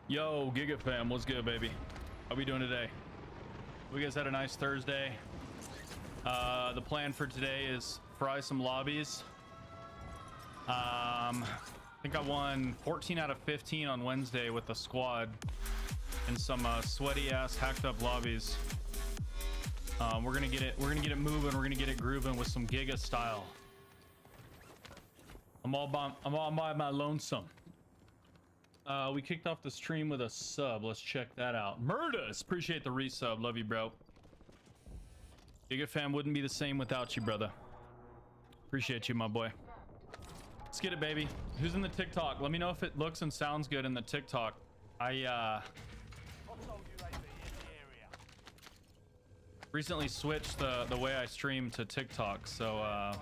Yo, Giga fam, what's good, baby? How we doing today? We guys had a nice Thursday. The plan for today is fry some lobbies. I think I won 14 out of 15 on Wednesday with the squad in some sweaty ass hacked up lobbies. We're gonna get it moving. We're gonna get it grooving with some Giga style. I'm all by my lonesome. We kicked off the stream with a sub. Let's check that out. Murdus, appreciate the resub. Love you, bro. Giga fam wouldn't be the same without you, brother. Appreciate you, my boy. Let's get it, baby. Who's in the TikTok? Let me know if it looks and sounds good in the TikTok. I recently switched the way I stream to TikTok, so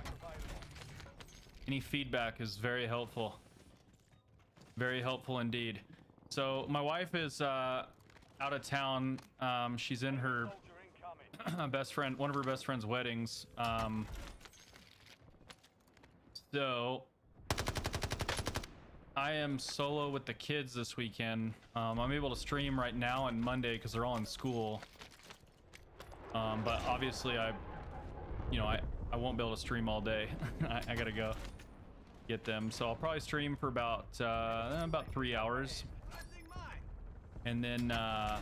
any feedback is very helpful. Very helpful indeed. So my wife is out of town. She's in her best friend, one of her best friend's weddings. So I am solo with the kids this weekend. I'm able to stream right now and Monday because they're all in school. But obviously I won't be able to stream all day. I gotta go get them, so I'll probably stream for about 3 hours, and then I'll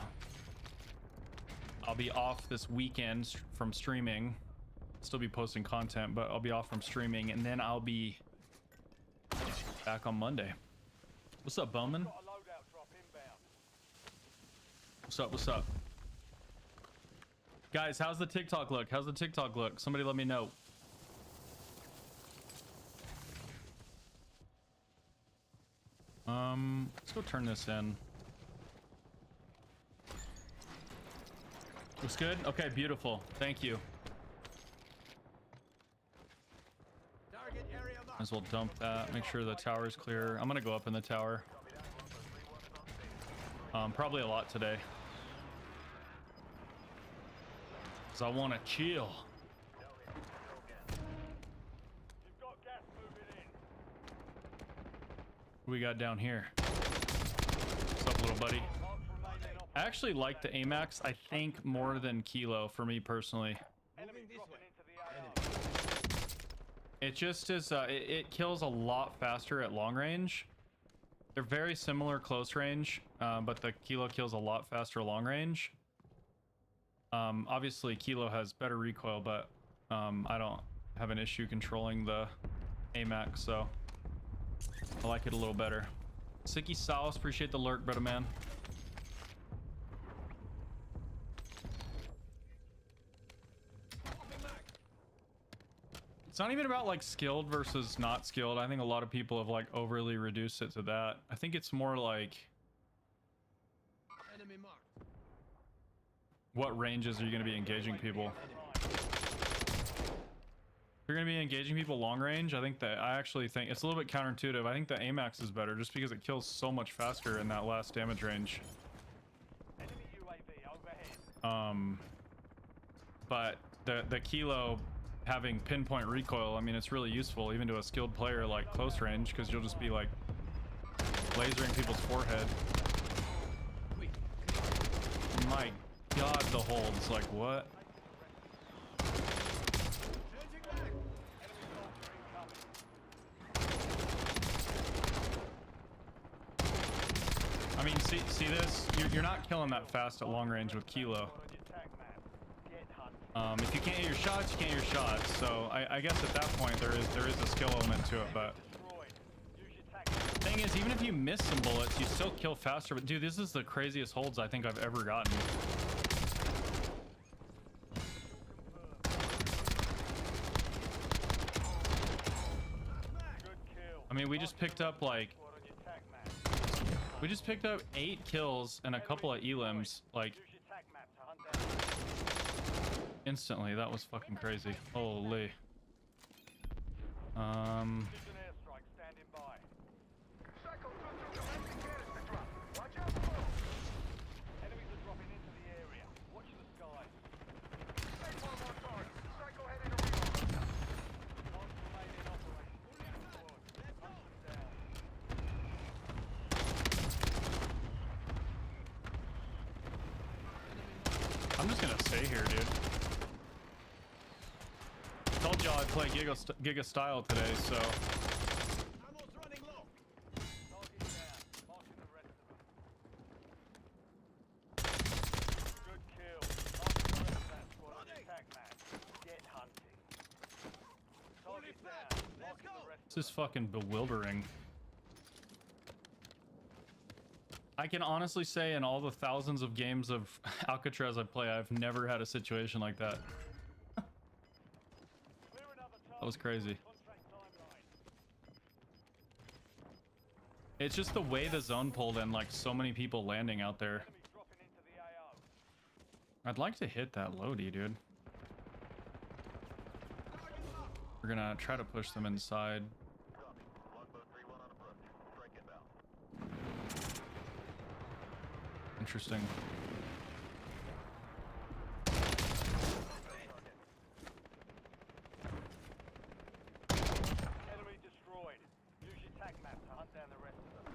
be off this weekend from streaming. Still be posting content, but I'll be off from streaming, and then I'll be back on Monday. What's up, Bowman? What's up? Guys, how's the TikTok look? Somebody let me know. Let's go turn this in. Looks good? Okay, beautiful. Thank you. Might as well dump that. Make sure the tower is clear. I'm gonna go up in the tower. Probably a lot today. Cause I want to chill. What we got down here? What's up, little buddy? I actually like the AMAX, I think, more than Kilo for me personally. It just is, it kills a lot faster at long range. They're very similar close range, but the Kilo kills a lot faster long range. Obviously Kilo has better recoil, but I don't have an issue controlling the AMAX, so I like it a little better. Sicky Sauce, appreciate the lurk, brother man. It's not even about like skilled versus not skilled. I think a lot of people have like overly reduced it to that. I think it's more like what ranges are you going to be engaging people? If you're going to be engaging people long range, I actually think it's a little bit counterintuitive. I think the AMAX is better just because it kills so much faster in that last damage range. But the Kilo having pinpoint recoil, I mean, it's really useful even to a skilled player like close range, because you'll just be like lasering people's forehead. My God, the holds, like what? I mean, see this? You're not killing that fast at long range with Kilo. If you can't hit your shots, you can't hit your shots. So I guess at that point there is a skill element to it. But the thing is, even if you miss some bullets, you still kill faster. But dude, this is the craziest holds I think I've ever gotten. I mean, we just picked up 8 kills and a couple of elims, like instantly. That was fucking crazy. Holy. gonna stay here, dude. Told y'all I'd play Giga style today, so. This is fucking bewildering. I can honestly say in all the thousands of games of Alcatraz I play, I've never had a situation like that. That was crazy. It's just the way the zone pulled and like so many people landing out there. I'd like to hit that Lodi, dude. We're gonna try to push them inside. Interesting. Enemy destroyed. Use your tag map to hunt down the rest of them.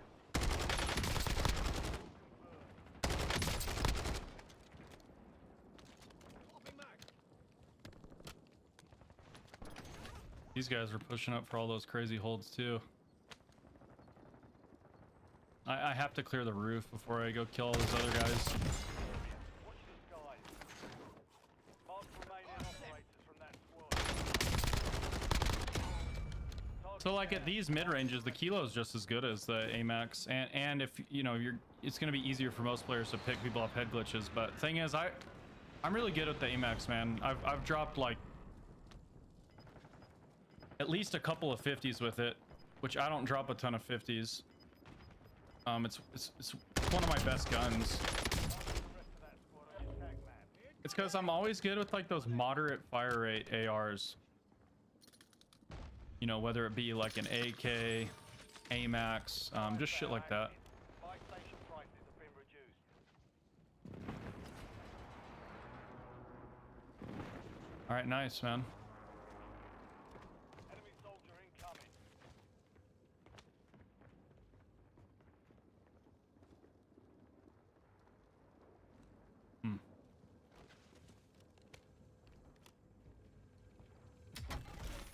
These guys are pushing up for all those crazy holds too. I have to clear the roof before I go kill all those other guys. So like at these mid ranges, the kilo is just as good as the AMAX, and if you know it's gonna be easier for most players to pick people off head glitches. But thing is, I'm really good at the AMAX, man. I've dropped like at least a couple of 50s with it, which I don't drop a ton of 50s. It's one of my best guns. It's because I'm always good with like those moderate fire rate ARs. You know, whether it be like an AK, AMAX, just shit like that. All right, nice, man.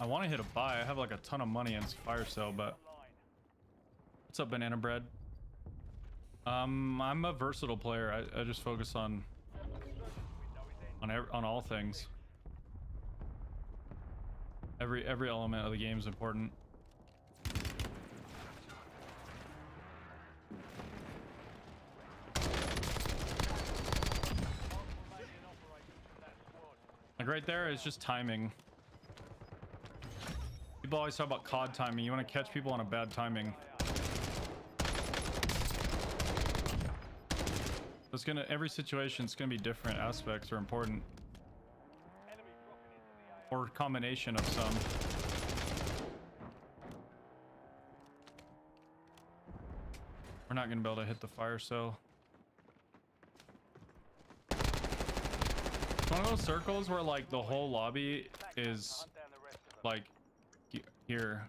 I want to hit a buy. I have like a ton of money in fire sale, but what's up, banana bread? I'm a versatile player. I just focus on all things. Every element of the game is important. Like right there is just timing. People always talk about COD timing. You want to catch people on a bad timing. It's gonna, every situation's gonna be different. Aspects are important, or combination of some. We're not gonna be able to hit the fire cell. It's one of those circles where like the whole lobby is like here.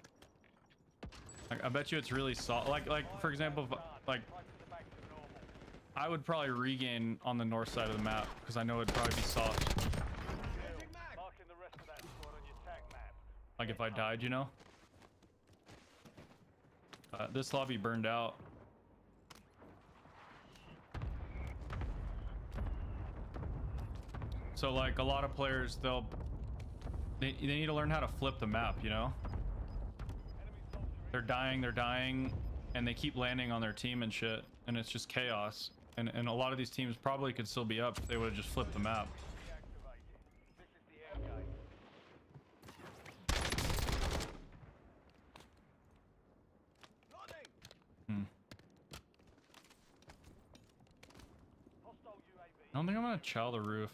Like, I bet you it's really soft. Like for example, like I would probably regain on the north side of the map because I know it'd probably be soft. Like if I died, you know. This lobby burned out. So like a lot of players, they need to learn how to flip the map, you know. They're dying, and they keep landing on their team and shit, and it's just chaos. And a lot of these teams probably could still be up if they would have just flipped the map. I don't think I'm gonna chow the roof.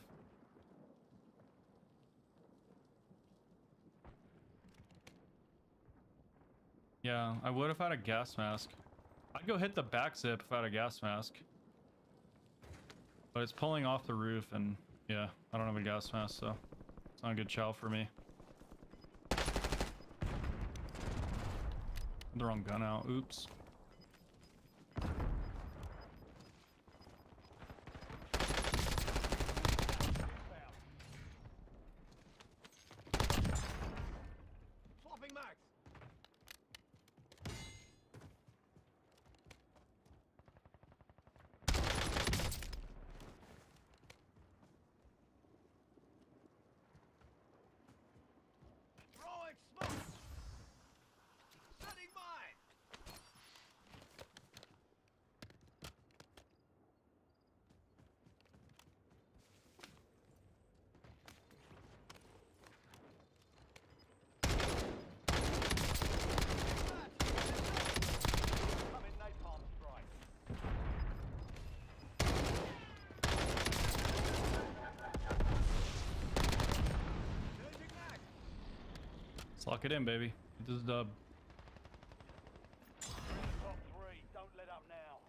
Yeah, I would if I had a gas mask. I'd go hit the back zip if I had a gas mask. But it's pulling off the roof, and yeah, I don't have a gas mask, so it's not a good chow for me. The wrong gun out. Oops. Let's lock it in, baby. Get this dub. Top three, don't let up now.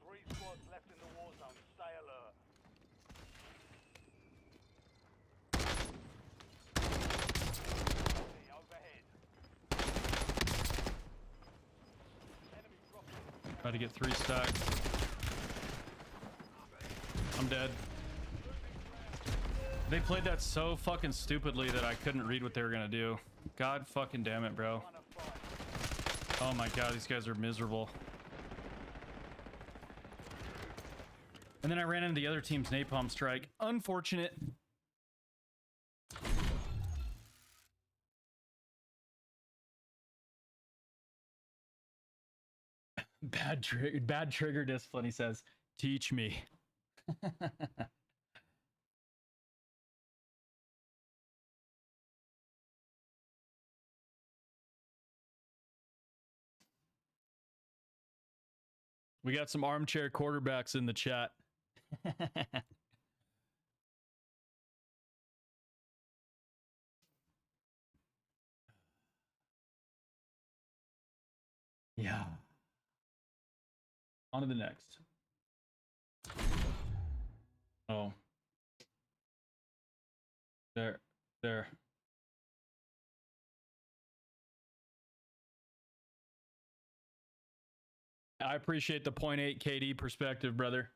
3 squads left in the war zone. Stay alert. Enemy overhead. Enemy dropping. Try to get 3 stacked. I'm dead. They played that so fucking stupidly that I couldn't read what they were gonna do. God fucking damn it, bro. Oh my god, these guys are miserable. And then I ran into the other team's napalm strike. Unfortunate. Bad trigger discipline, he says. Teach me. We got some armchair quarterbacks in the chat. Yeah. On to the next. Oh. There. I appreciate the 0.8 KD perspective, brother.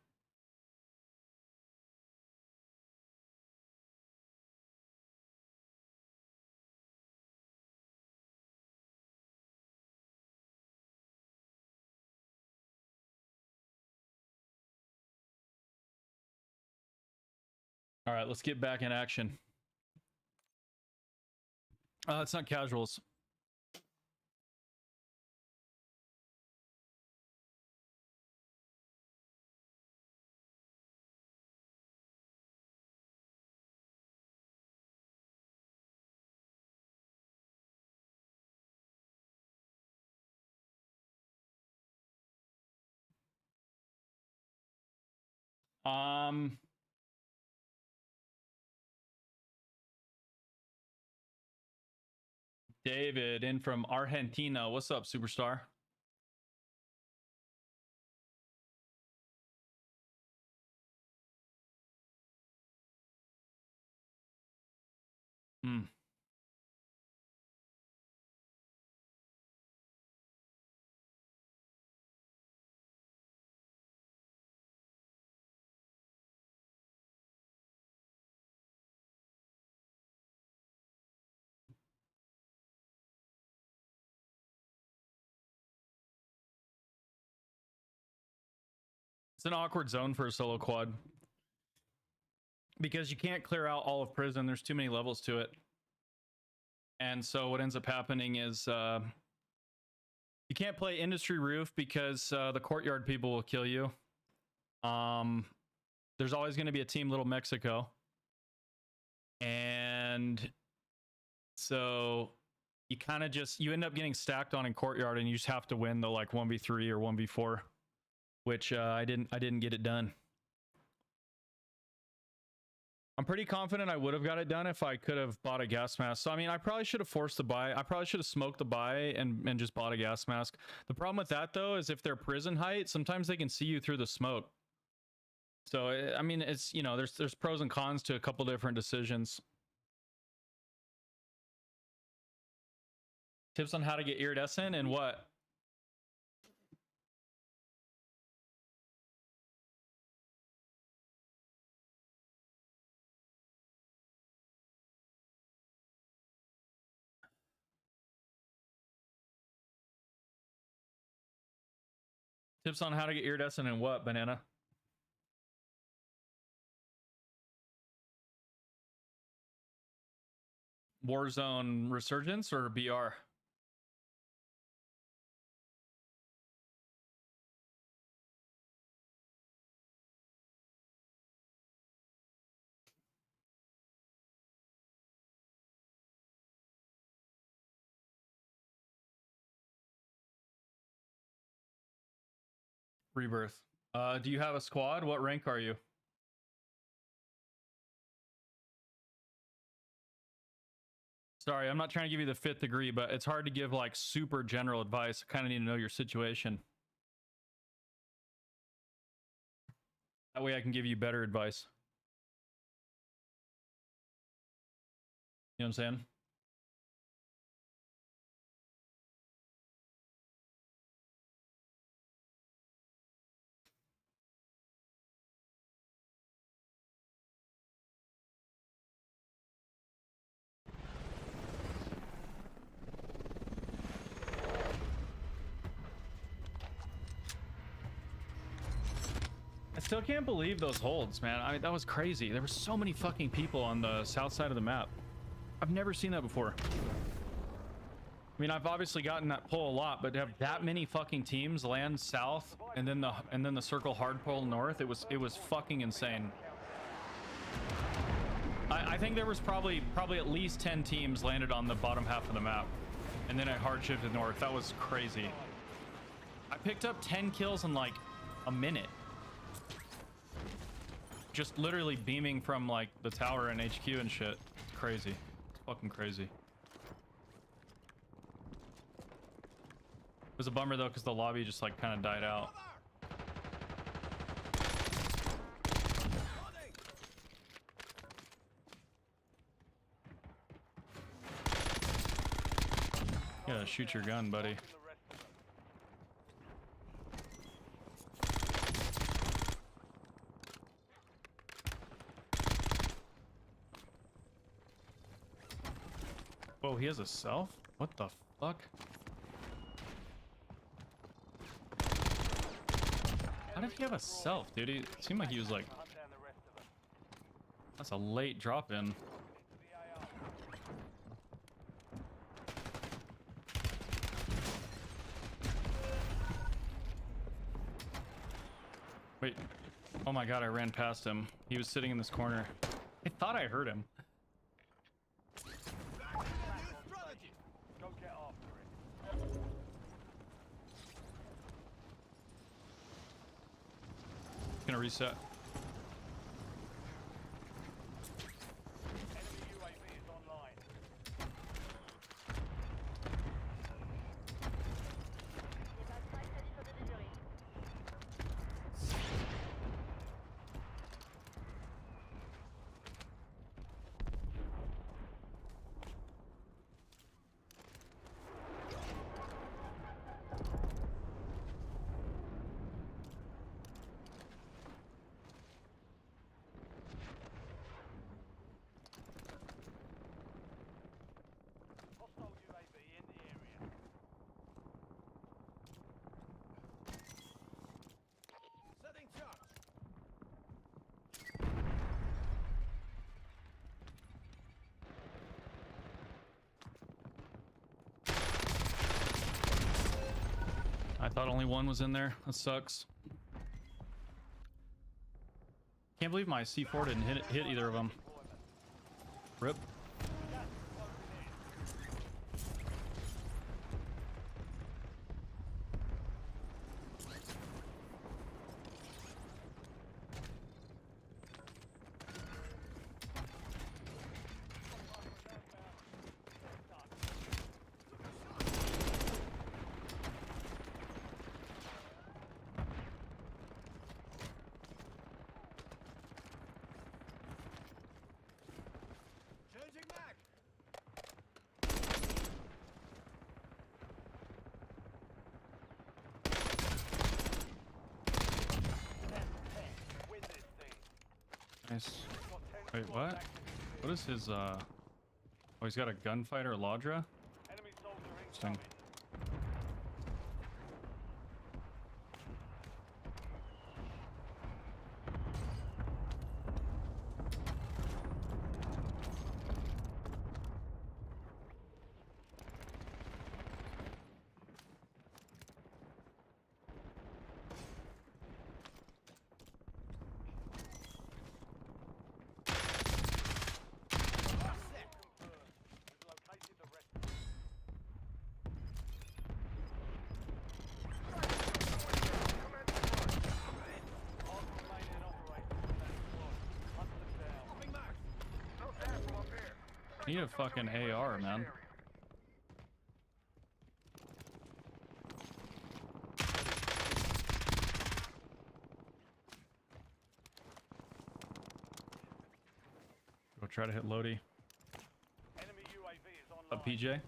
All right, let's get back in action. It's not casuals. David in from Argentina. What's up, superstar? It's an awkward zone for a solo quad because you can't clear out all of prison. There's too many levels to it. And so what ends up happening is you can't play industry roof because the courtyard people will kill you. There's always going to be a team Little Mexico. And so you kind of you end up getting stacked on in courtyard and you just have to win the like 1v3 or 1v4, which I didn't get it done. I'm pretty confident I would have got it done if I could have bought a gas mask. So, I mean, I probably should have forced the buy. I probably should have smoked the buy and just bought a gas mask. The problem with that, though, is if they're prison height, sometimes they can see you through the smoke. So, I mean, it's, you know, there's pros and cons to a couple different decisions. Tips on how to get iridescent and what? Tips on how to get iridescent and what, Banana? Warzone Resurgence or BR? Rebirth. Do you have a squad? What rank are you? Sorry, I'm not trying to give you the 5th degree, but it's hard to give like super general advice. I kind of need to know your situation. That way I can give you better advice. You know what I'm saying? I still can't believe those holds, man. I mean, that was crazy. There were so many fucking people on the south side of the map. I've never seen that before. I mean, I've obviously gotten that pull a lot, but to have that many fucking teams land south and then the circle hard pull north, it was fucking insane. I think there was probably at least 10 teams landed on the bottom half of the map, and then it hard shifted north. That was crazy. I picked up 10 kills in like a minute. Just literally beaming from like the tower and HQ and shit. It's crazy. It's fucking crazy. It was a bummer though, because the lobby just like kind of died out. You gotta shoot your gun, buddy. Oh, he has a self? What the fuck? How did he have a self, dude? It seemed like he was like... That's a late drop in. Wait. Oh my god, I ran past him. He was sitting in this corner. I thought I heard him. Gonna reset. Enemy UAV is online. Hostile UAV in the area. Setting charge. I thought only one was in there. That sucks. Can't believe my C4 didn't hit either of them. Rip. Changing mag. Win this thing. Nice. Got 10 Wait, squads what? active. What is his, Oh, he's got a gunfighter Ladra? Enemy soldier Interesting. incoming. We've located the rest. Need a fucking AR, man. Go try to hit Lodi. Enemy UAV is online. Up, PJ.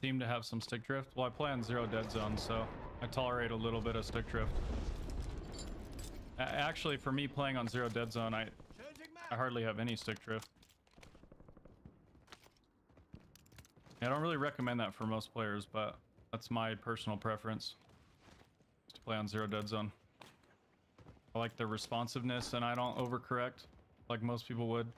Seem to have some stick drift. Well, I play on zero dead zone, so I tolerate a little bit of stick drift. Actually, for me playing on zero dead zone, I hardly have any stick drift. I don't really recommend that for most players, but that's my personal preference, to play on zero dead zone. I like the responsiveness, and I don't overcorrect like most people would.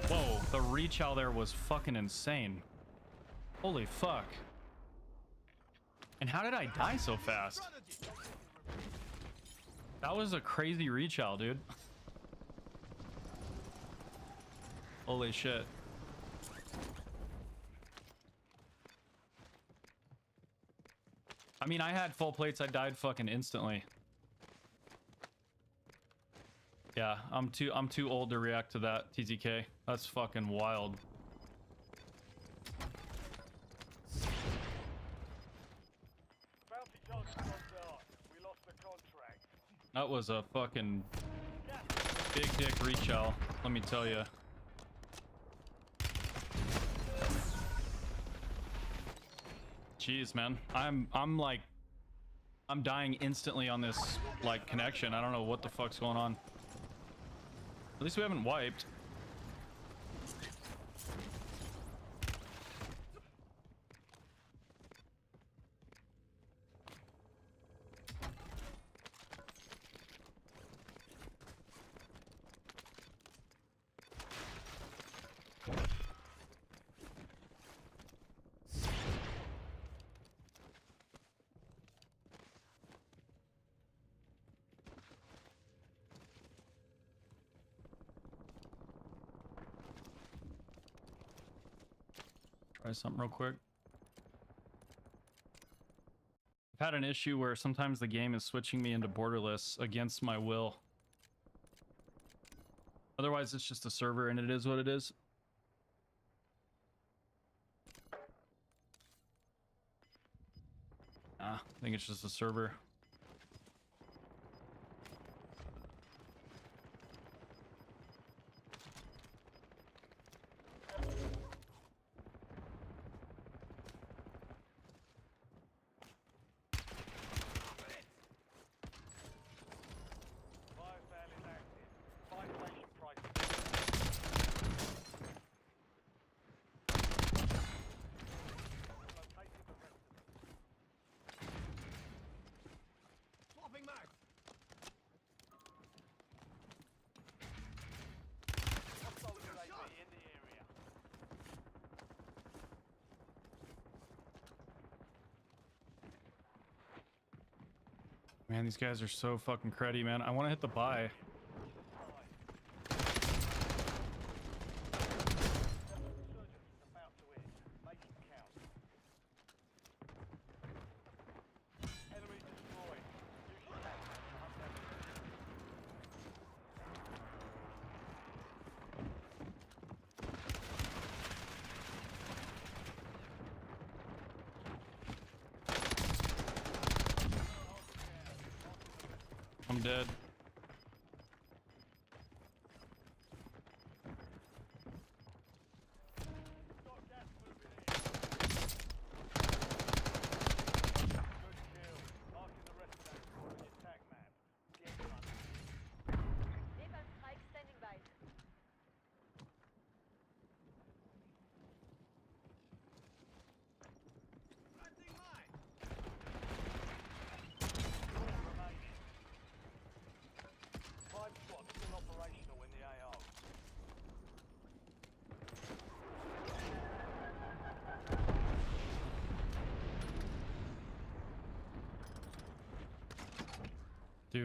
Whoa, the reach out there was fucking insane. Holy fuck. And how did I die so fast? That was a crazy reach out, dude. Holy shit. I mean, I had full plates. I died fucking instantly. Yeah, I'm too old to react to that, TZK. That's fucking wild. Bounty target gone dark. We lost the contract. That was a fucking big dick reach out, let me tell you. Jeez, man. I'm dying instantly on this like connection. I don't know what the fuck's going on. At least we haven't wiped. Try something real quick. I've had an issue where sometimes the game is switching me into borderless against my will. Otherwise, it's just a server and it is what it is. I think it's just a server. Man, these guys are so fucking cruddy, man. I want to hit the buy. I'm dead.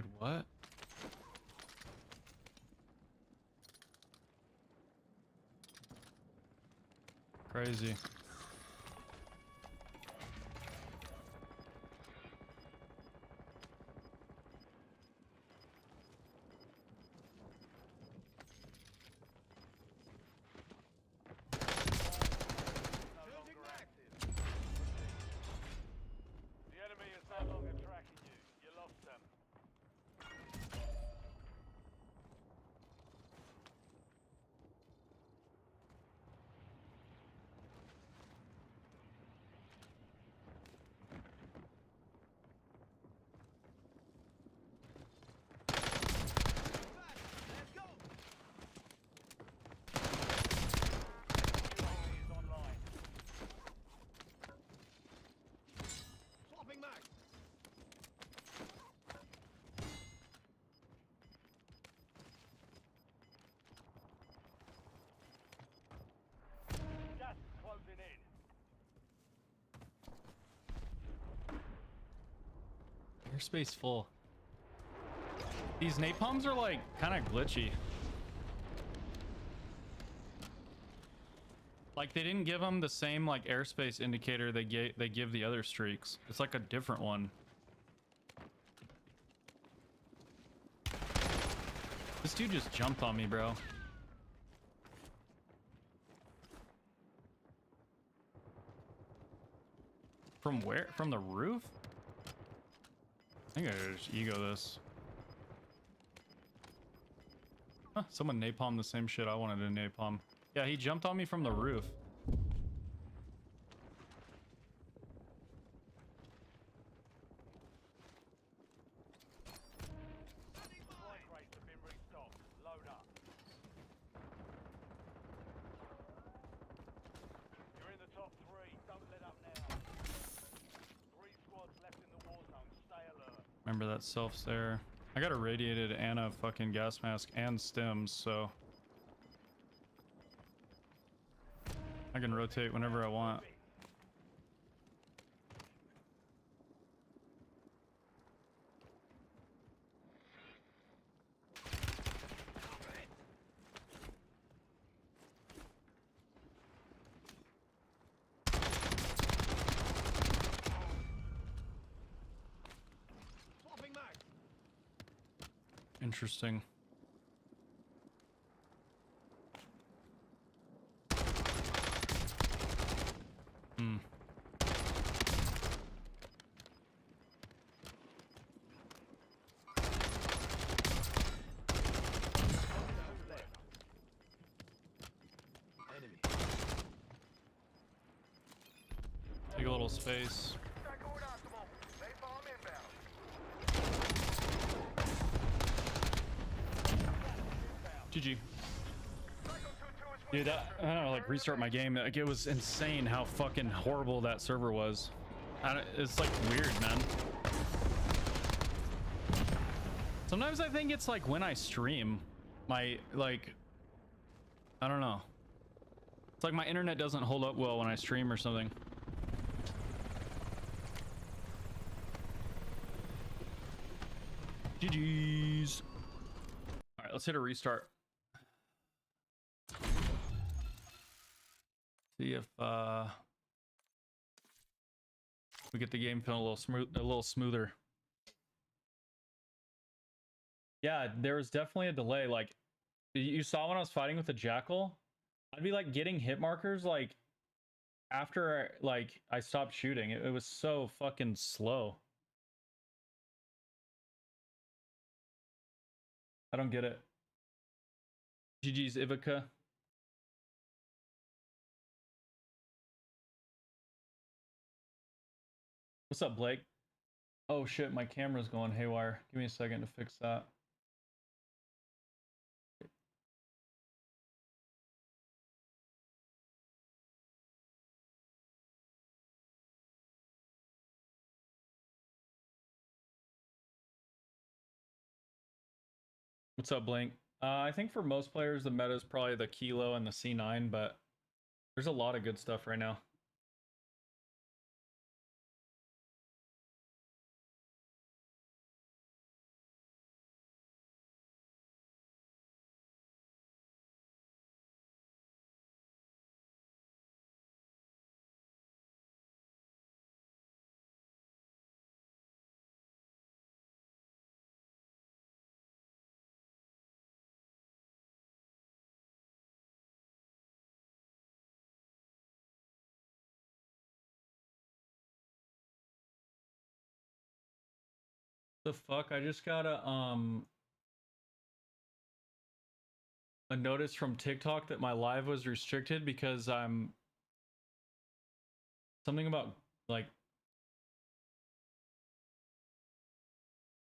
Dude, what? Crazy. Airspace full. These napalms are like kind of glitchy. Like they didn't give them the same like airspace indicator they give the other streaks. It's like a different one. This dude just jumped on me, bro. From where? From the roof? I think I gotta just ego this. Huh, someone napalmed the same shit I wanted to napalm. Yeah, he jumped on me from the roof. Remember that self's there. I got a radiated and a fucking gas mask and stims, so I can rotate whenever I want. Interesting. Hmm. Take a little space. GG. Dude, that, I don't know, like restart my game. Like it was insane how fucking horrible that server was. It's like weird, man. Sometimes I think it's like when I stream, my like, I don't know. It's like my internet doesn't hold up well when I stream or something. GG's. All right, let's hit a restart. See if we get the game feeling a little smoother. Yeah, there was definitely a delay. Like you saw when I was fighting with the jackal, I'd be like getting hit markers like after like I stopped shooting. It was so fucking slow. I don't get it. GG's Ivica. What's up, Blake? Oh shit, my camera's going haywire. Give me a second to fix that. What's up, Blink? I think for most players, the meta is probably the Kilo and the C9, but there's a lot of good stuff right now. The fuck? I just got a notice from TikTok that my live was restricted because I'm something about like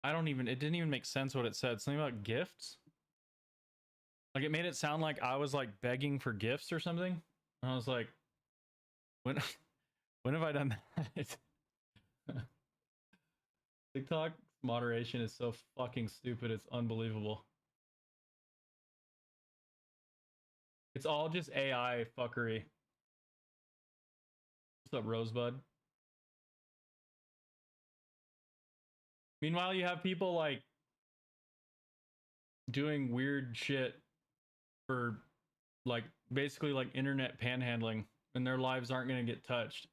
I don't even, it didn't even make sense what it said. Something about gifts. Like it made it sound like I was like begging for gifts or something. And I was like, when when have I done that? TikTok moderation is so fucking stupid. It's unbelievable. It's all just AI fuckery. What's up, Rosebud? Meanwhile, you have people like doing weird shit for like basically like internet panhandling, and their lives aren't going to get touched.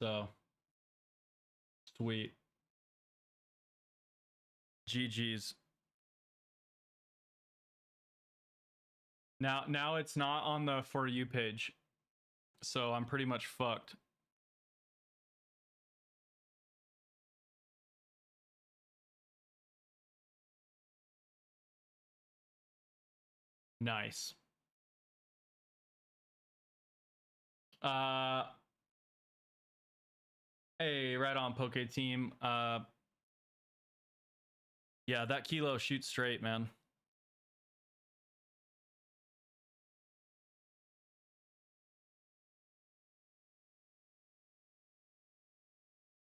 So sweet. GG's. Now it's not on the For You page. So I'm pretty much fucked. Nice. Hey, right on, Poke Team. Yeah, that Kilo shoots straight, man.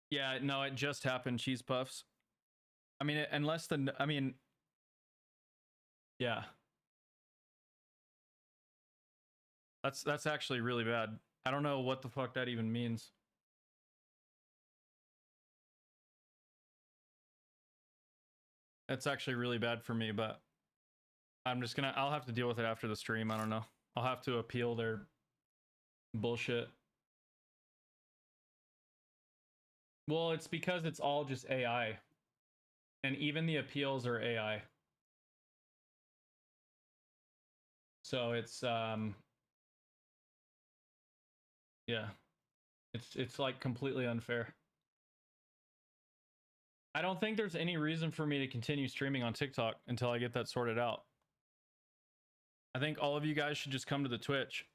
Yeah, no, it just happened, Cheese Puffs. I mean, unless the, I mean, yeah. That's actually really bad. I don't know what the fuck that even means. That's actually really bad for me, but I'm just gonna, I'll have to deal with it after the stream. I don't know. I'll have to appeal their bullshit. Well, it's because it's all just AI. And even the appeals are AI. So it's yeah. It's like completely unfair. I don't think there's any reason for me to continue streaming on TikTok until I get that sorted out. I think all of you guys should just come to the Twitch.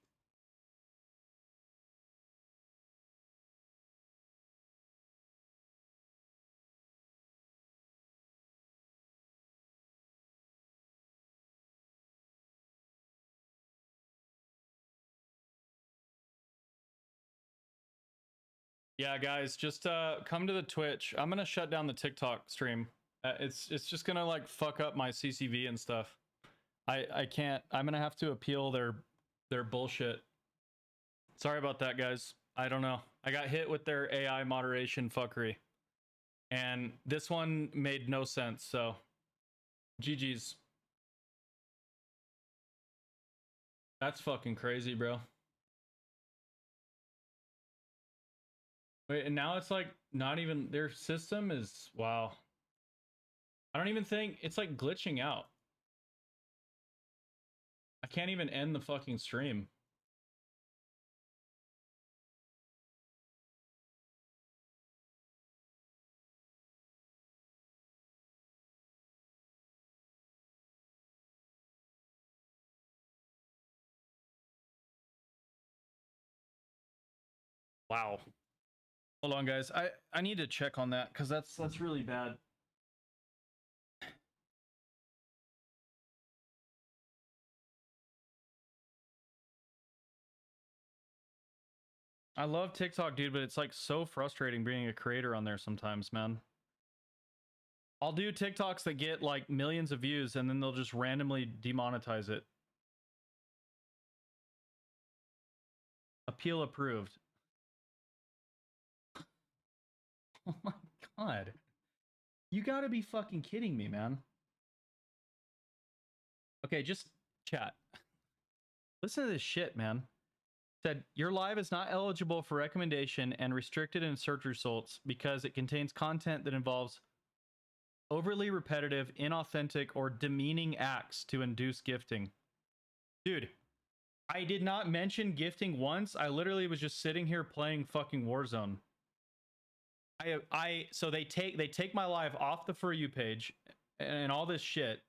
Yeah, guys, just come to the Twitch. I'm gonna shut down the TikTok stream. It's just gonna like fuck up my CCV and stuff. I can't. I'm gonna have to appeal their bullshit. Sorry about that, guys. I don't know. I got hit with their AI moderation fuckery, and this one made no sense. So, GG's. That's fucking crazy, bro. Wait, and now it's like not even their system is wow. I don't even think it's like glitching out. I can't even end the fucking stream. Wow. Hold on, guys. I need to check on that because that's really bad. I love TikTok, dude, but it's like so frustrating being a creator on there sometimes, man. I'll do TikToks that get like millions of views and then they'll just randomly demonetize it. Appeal approved. Oh my god. You gotta be fucking kidding me, man. Okay, just chat. Listen to this shit, man. Said, your live is not eligible for recommendation and restricted in search results because it contains content that involves overly repetitive, inauthentic, or demeaning acts to induce gifting. Dude, I did not mention gifting once. I literally was just sitting here playing fucking Warzone. So they take my live off the For You page and all this shit.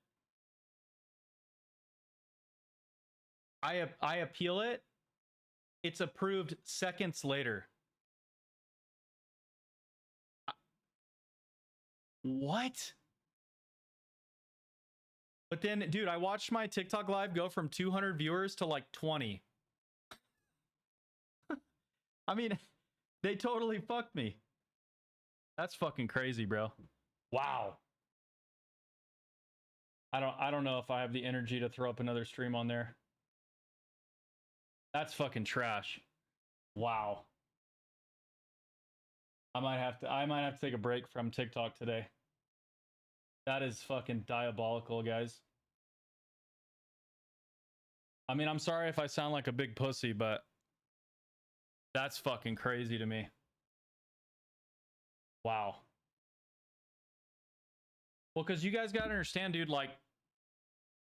I appeal it. It's approved seconds later. What? But then, dude, I watched my TikTok live go from 200 viewers to like 20. I mean, they totally fucked me. That's fucking crazy, bro. Wow. I don't know if I have the energy to throw up another stream on there. That's fucking trash. Wow. I might have to take a break from TikTok today. That is fucking diabolical, guys. I mean, I'm sorry if I sound like a big pussy, but that's fucking crazy to me. Wow. Well, because you guys got to understand, dude, like,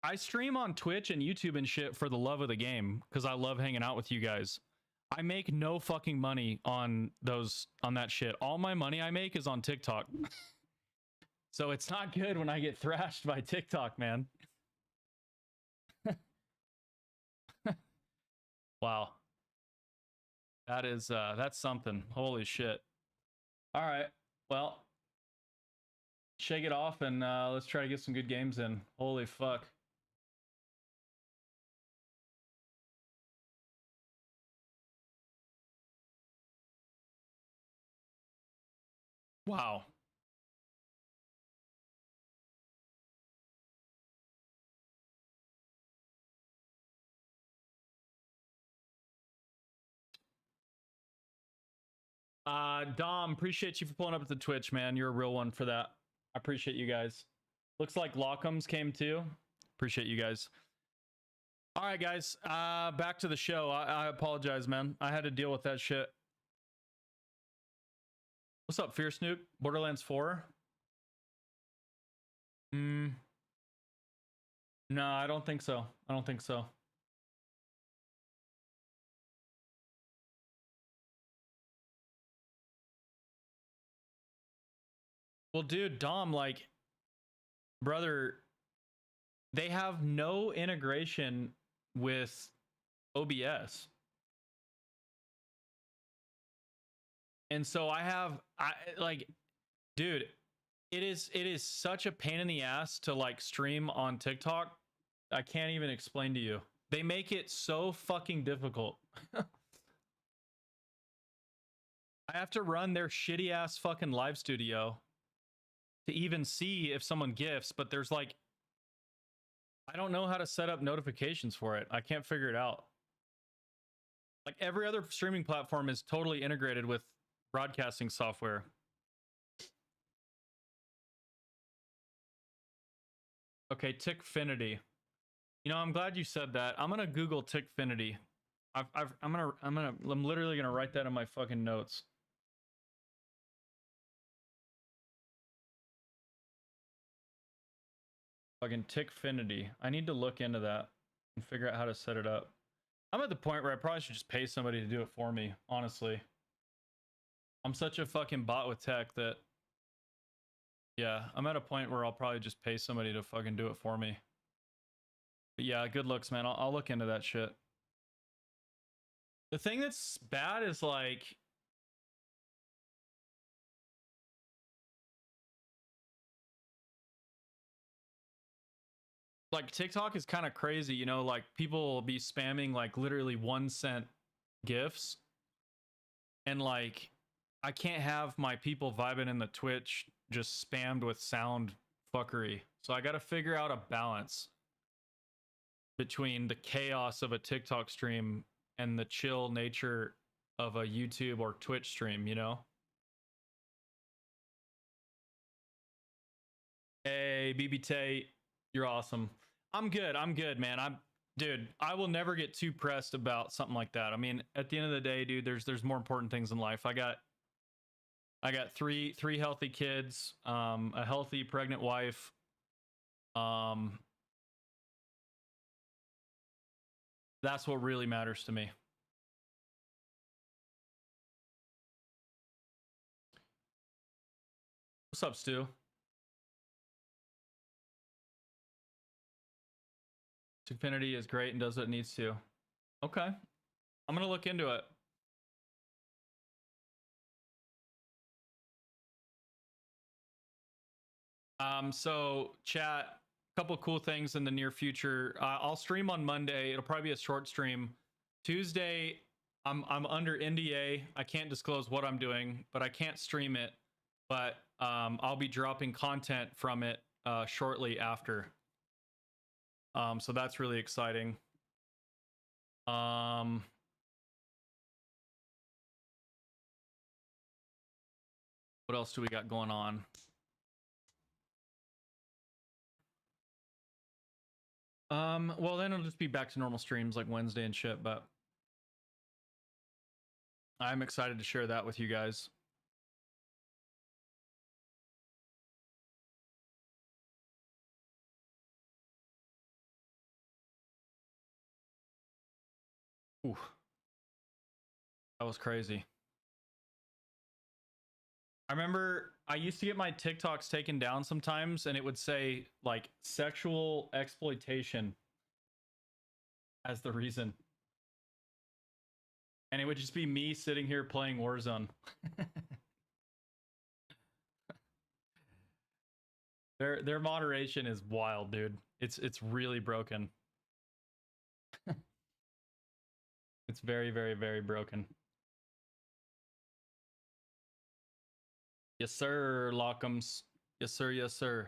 I stream on Twitch and YouTube and shit for the love of the game, because I love hanging out with you guys. I make no fucking money on that shit. All my money I make is on TikTok. So it's not good when I get thrashed by TikTok, man. Wow. That's something. Holy shit. All right. Well, shake it off and let's try to get some good games in. Holy fuck. Wow. Dom, appreciate you for pulling up at the Twitch, man. You're a real one for that. I appreciate you guys. Looks like Lockham's came too. Appreciate you guys. All right, guys. Back to the show. I apologize, man. I had to deal with that shit. What's up, Fierce Nuke? Borderlands 4? No, I don't think so. I don't think so. Well, dude, Dom, like, brother, they have no integration with OBS. And so dude, it is such a pain in the ass to like stream on TikTok. I can't even explain to you. They make it so fucking difficult. I have to run their shitty ass fucking live studio to even see if someone gifts, but there's like, I don't know how to set up notifications for it. I can't figure it out. Like every other streaming platform is totally integrated with broadcasting software. Okay, Tickfinity. You know, I'm glad you said that. I'm gonna Google Tickfinity. I'm literally gonna write that in my fucking notes. Fucking Tickfinity. I need to look into that and figure out how to set it up. I'm at the point where I probably should just pay somebody to do it for me, honestly. I'm such a fucking bot with tech that, yeah, I'm at a point where I'll probably just pay somebody to fucking do it for me. But yeah, good looks, man. I'll look into that shit. The thing that's bad is like, TikTok is kind of crazy, you know, like people will be spamming like literally 1 cent gifts. And like, I can't have my people vibing in the Twitch just spammed with sound fuckery. So I got to figure out a balance between the chaos of a TikTok stream and the chill nature of a YouTube or Twitch stream, you know? Hey, BB Tate, you're awesome. I'm good, man. Dude, I will never get too pressed about something like that. I mean, at the end of the day, dude, there's more important things in life. I got three healthy kids, a healthy pregnant wife. That's what really matters to me. What's up, Stu? Infinity is great and does what it needs to. Okay. I'm gonna look into it. So chat, a couple cool things in the near future. I'll stream on Monday. It'll probably be a short stream. Tuesday, I'm under NDA. I can't disclose what I'm doing, but I can't stream it. But I'll be dropping content from it shortly after. So that's really exciting. What else do we got going on? Well, then it'll just be back to normal streams like Wednesday and shit, but I'm excited to share that with you guys. Ooh. That was crazy. I remember I used to get my TikToks taken down sometimes and it would say like sexual exploitation as the reason. And it would just be me sitting here playing Warzone. Their moderation is wild, dude. It's really broken. It's very, very, very broken. Yes, sir, Lockums. Yes, sir. Yes, sir.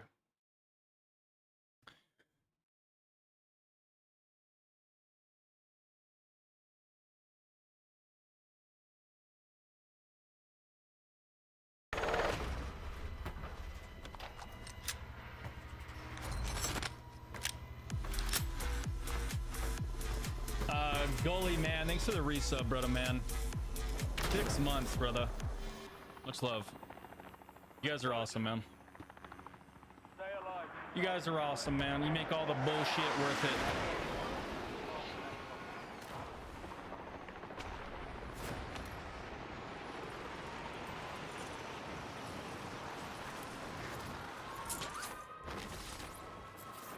Goalie, man. Thanks for the resub, brother, man. 6 months, brother. Much love. You guys are awesome, man. Stay alive. You guys are awesome, man. You make all the bullshit worth it.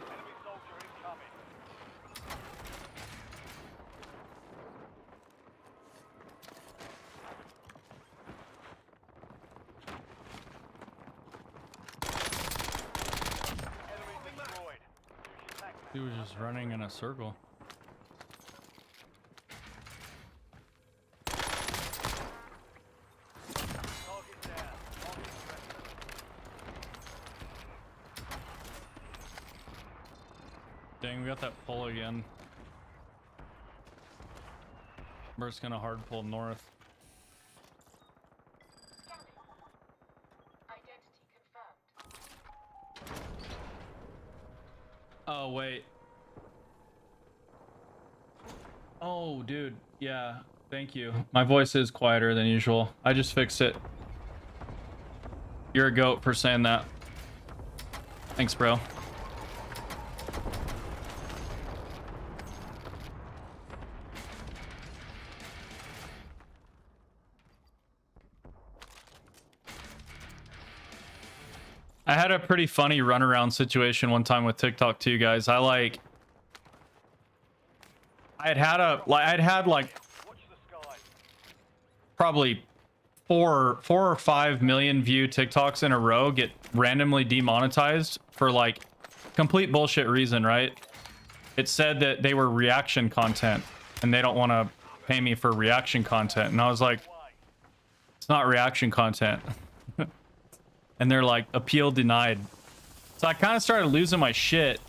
Enemy soldier incoming. Enemy destroyed. Use your tac He was just running in a circle. target down. Target threat. Dang, we got that pull again. We're just gonna hard pull north. Oh, wait. Oh, dude. Yeah, thank you. My voice is quieter than usual. I just fixed it. You're a goat for saying that. Thanks, bro. I had a pretty funny runaround situation one time with TikTok too, guys. I'd had like Watch the sky. probably four or 5 million view TikToks in a row get randomly demonetized for like complete bullshit reason, right? It said that they were reaction content and they don't want to pay me for reaction content. And I was like, it's not reaction content. And they're like, appeal denied. So I kind of started losing my shit.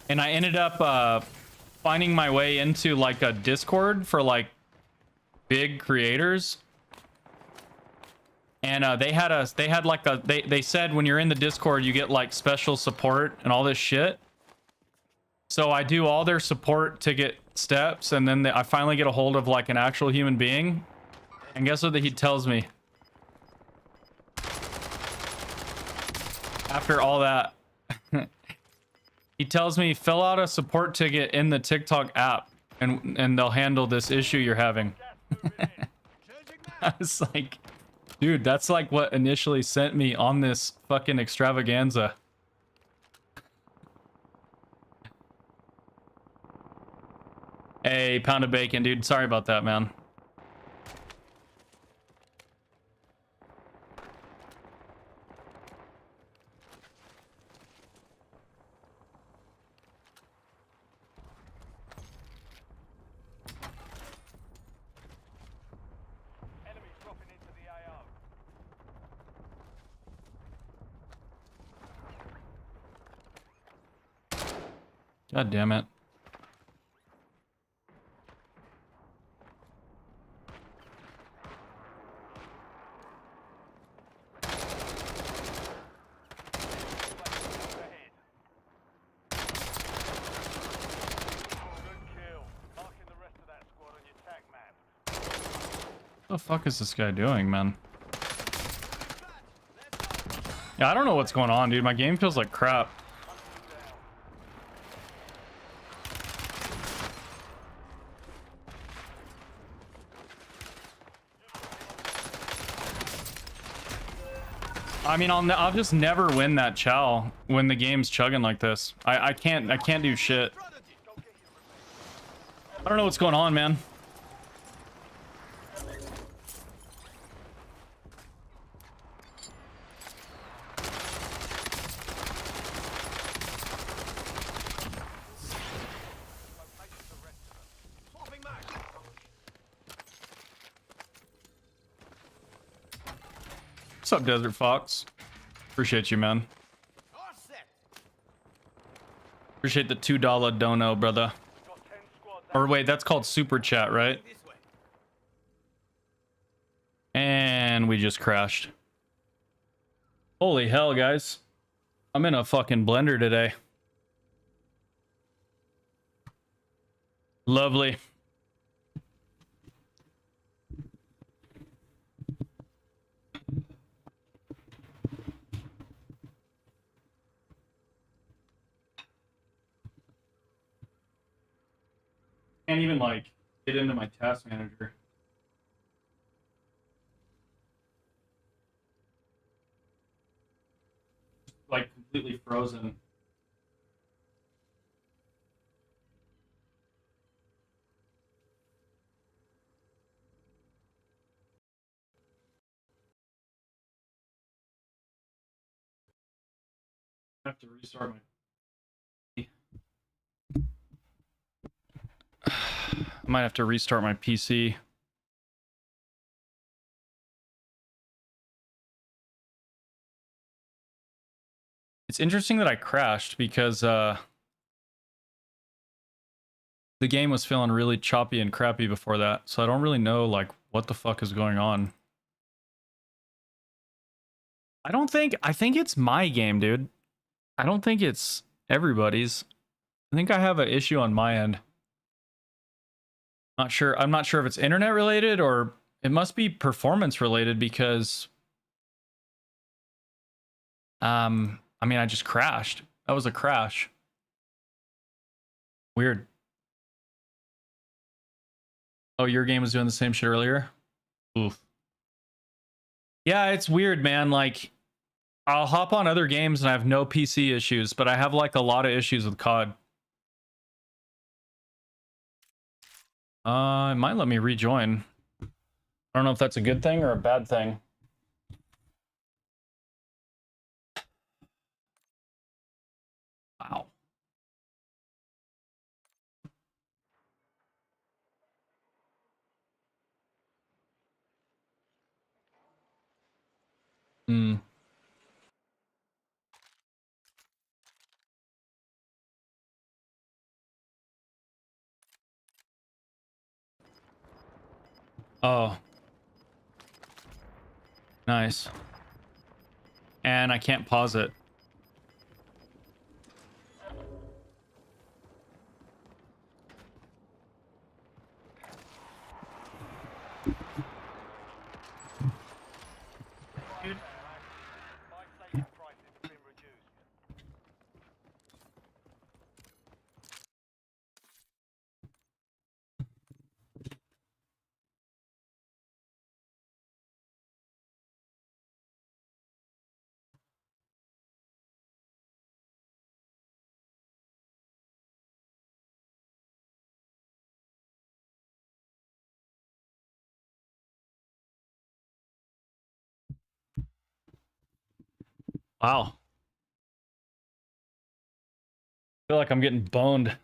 And I ended up finding my way into like a Discord for like big creators. And they said when you're in the Discord, you get like special support and all this shit. So I do all their support ticket steps. And then I finally get a hold of like an actual human being. And guess what he tells me? After all that, he tells me fill out a support ticket in the TikTok app and they'll handle this issue you're having. I was like, Dude, that's like what initially sent me on this fucking extravaganza. Hey, pound of bacon, dude. Sorry about that, man. Enemies dropping into the AO. God damn it. Ahead. Good kill. Marking the rest of that squad on your tac map. What the fuck is this guy doing, man? Yeah, I don't know what's going on, dude. My game feels like crap. Hunting them down. I mean, I'll just never win that chow when the game's chugging like this. I can't do shit. I don't know what's going on, man. What's up, Desert Fox? Appreciate you, man. Appreciate the $2 dono, brother. Got 10 squads. Or wait, that's called super chat, right? And we just crashed. Holy hell, guys. I'm in a fucking blender today. Lovely. Can't even like get into my task manager. Like completely frozen. I have to restart my I might have to restart my PC. It's interesting that I crashed because the game was feeling really choppy and crappy before that, so I don't really know like what the fuck is going on. I think it's my game, dude. I don't think it's everybody's. I think I have an issue on my end. Not sure. I'm not sure if it's internet related or it must be performance related because I mean, I just crashed. That was a crash. Weird. Oh, your game was doing the same shit earlier? Oof. Yeah, it's weird, man. Like, I'll hop on other games and I have no PC issues, but I have like a lot of issues with COD. It might let me rejoin. I don't know if that's a good thing or a bad thing. Wow. Hmm. Oh. Nice. And I can't pause it. Wow. I feel like I'm getting boned.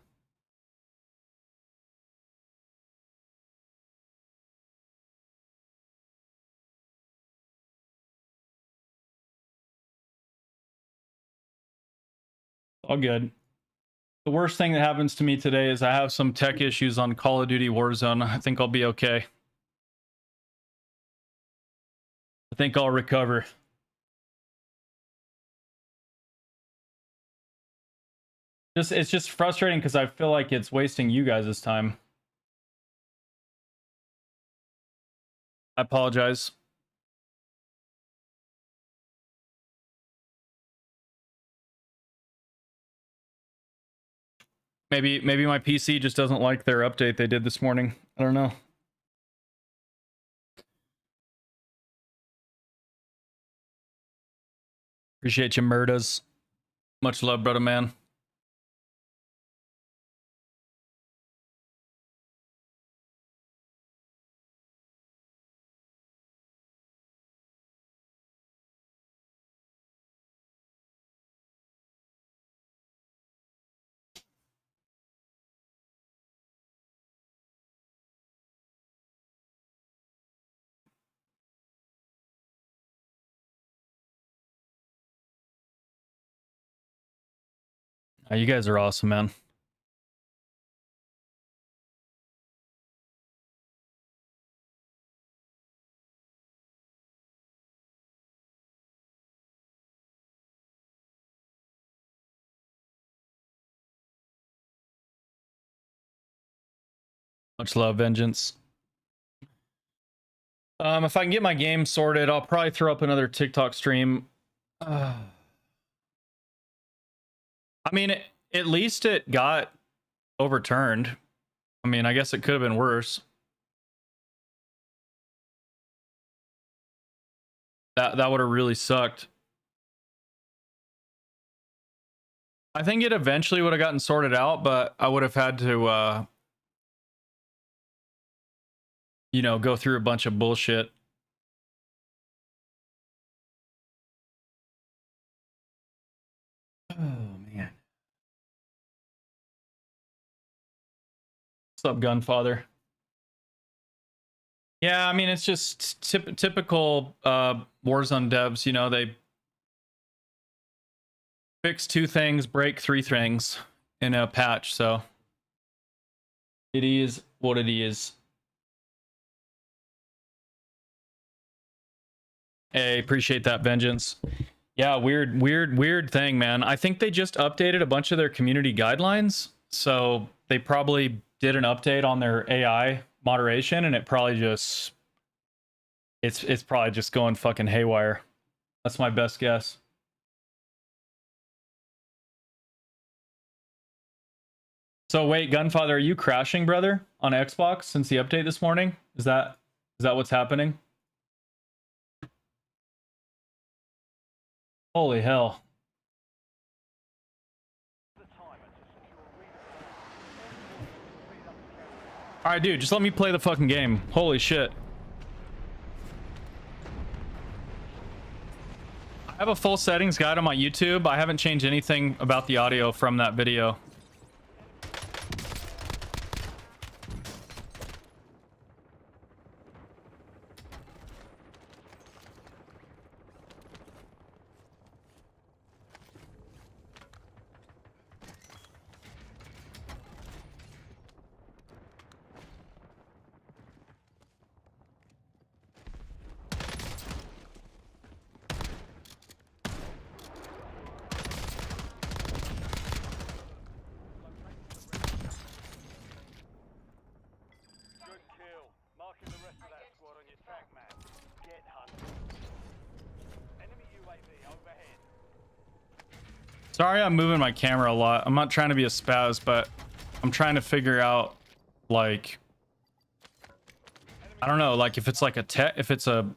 All good. The worst thing that happens to me today is I have some tech issues on Call of Duty Warzone. I think I'll be okay. I think I'll recover. It's just frustrating because I feel like it's wasting you guys' time. I apologize. Maybe my PC just doesn't like their update they did this morning. I don't know. Appreciate you, Murdas. Much love, brother man. You guys are awesome, man. Much love, Vengeance. If I can get my game sorted, I'll probably throw up another TikTok stream. I mean, at least it got overturned. I mean, I guess it could have been worse. That would have really sucked. I think it eventually would have gotten sorted out, but I would have had to, you know, go through a bunch of bullshit. Oh, man. What's up, Gunfather? Yeah, I mean, it's just typical Warzone devs, you know, they fix 2 things, break 3 things in a patch, so it is what it is. Hey, appreciate that, Vengeance. Yeah, weird thing, man. I think they just updated a bunch of their community guidelines, so they probably did an update on their AI moderation, and it probably just it's probably just going fucking haywire. That's my best guess. So wait, Gunfather, are you crashing, brother, on Xbox since the update this morning? Is that what's happening? Holy hell. Alright, dude, just let me play the fucking game. Holy shit. I have a full settings guide on my YouTube. I haven't changed anything about the audio from that video. Sorry I'm moving my camera a lot. I'm not trying to be a spaz, but I'm trying to figure out, like, I don't know, like if it's like if it's a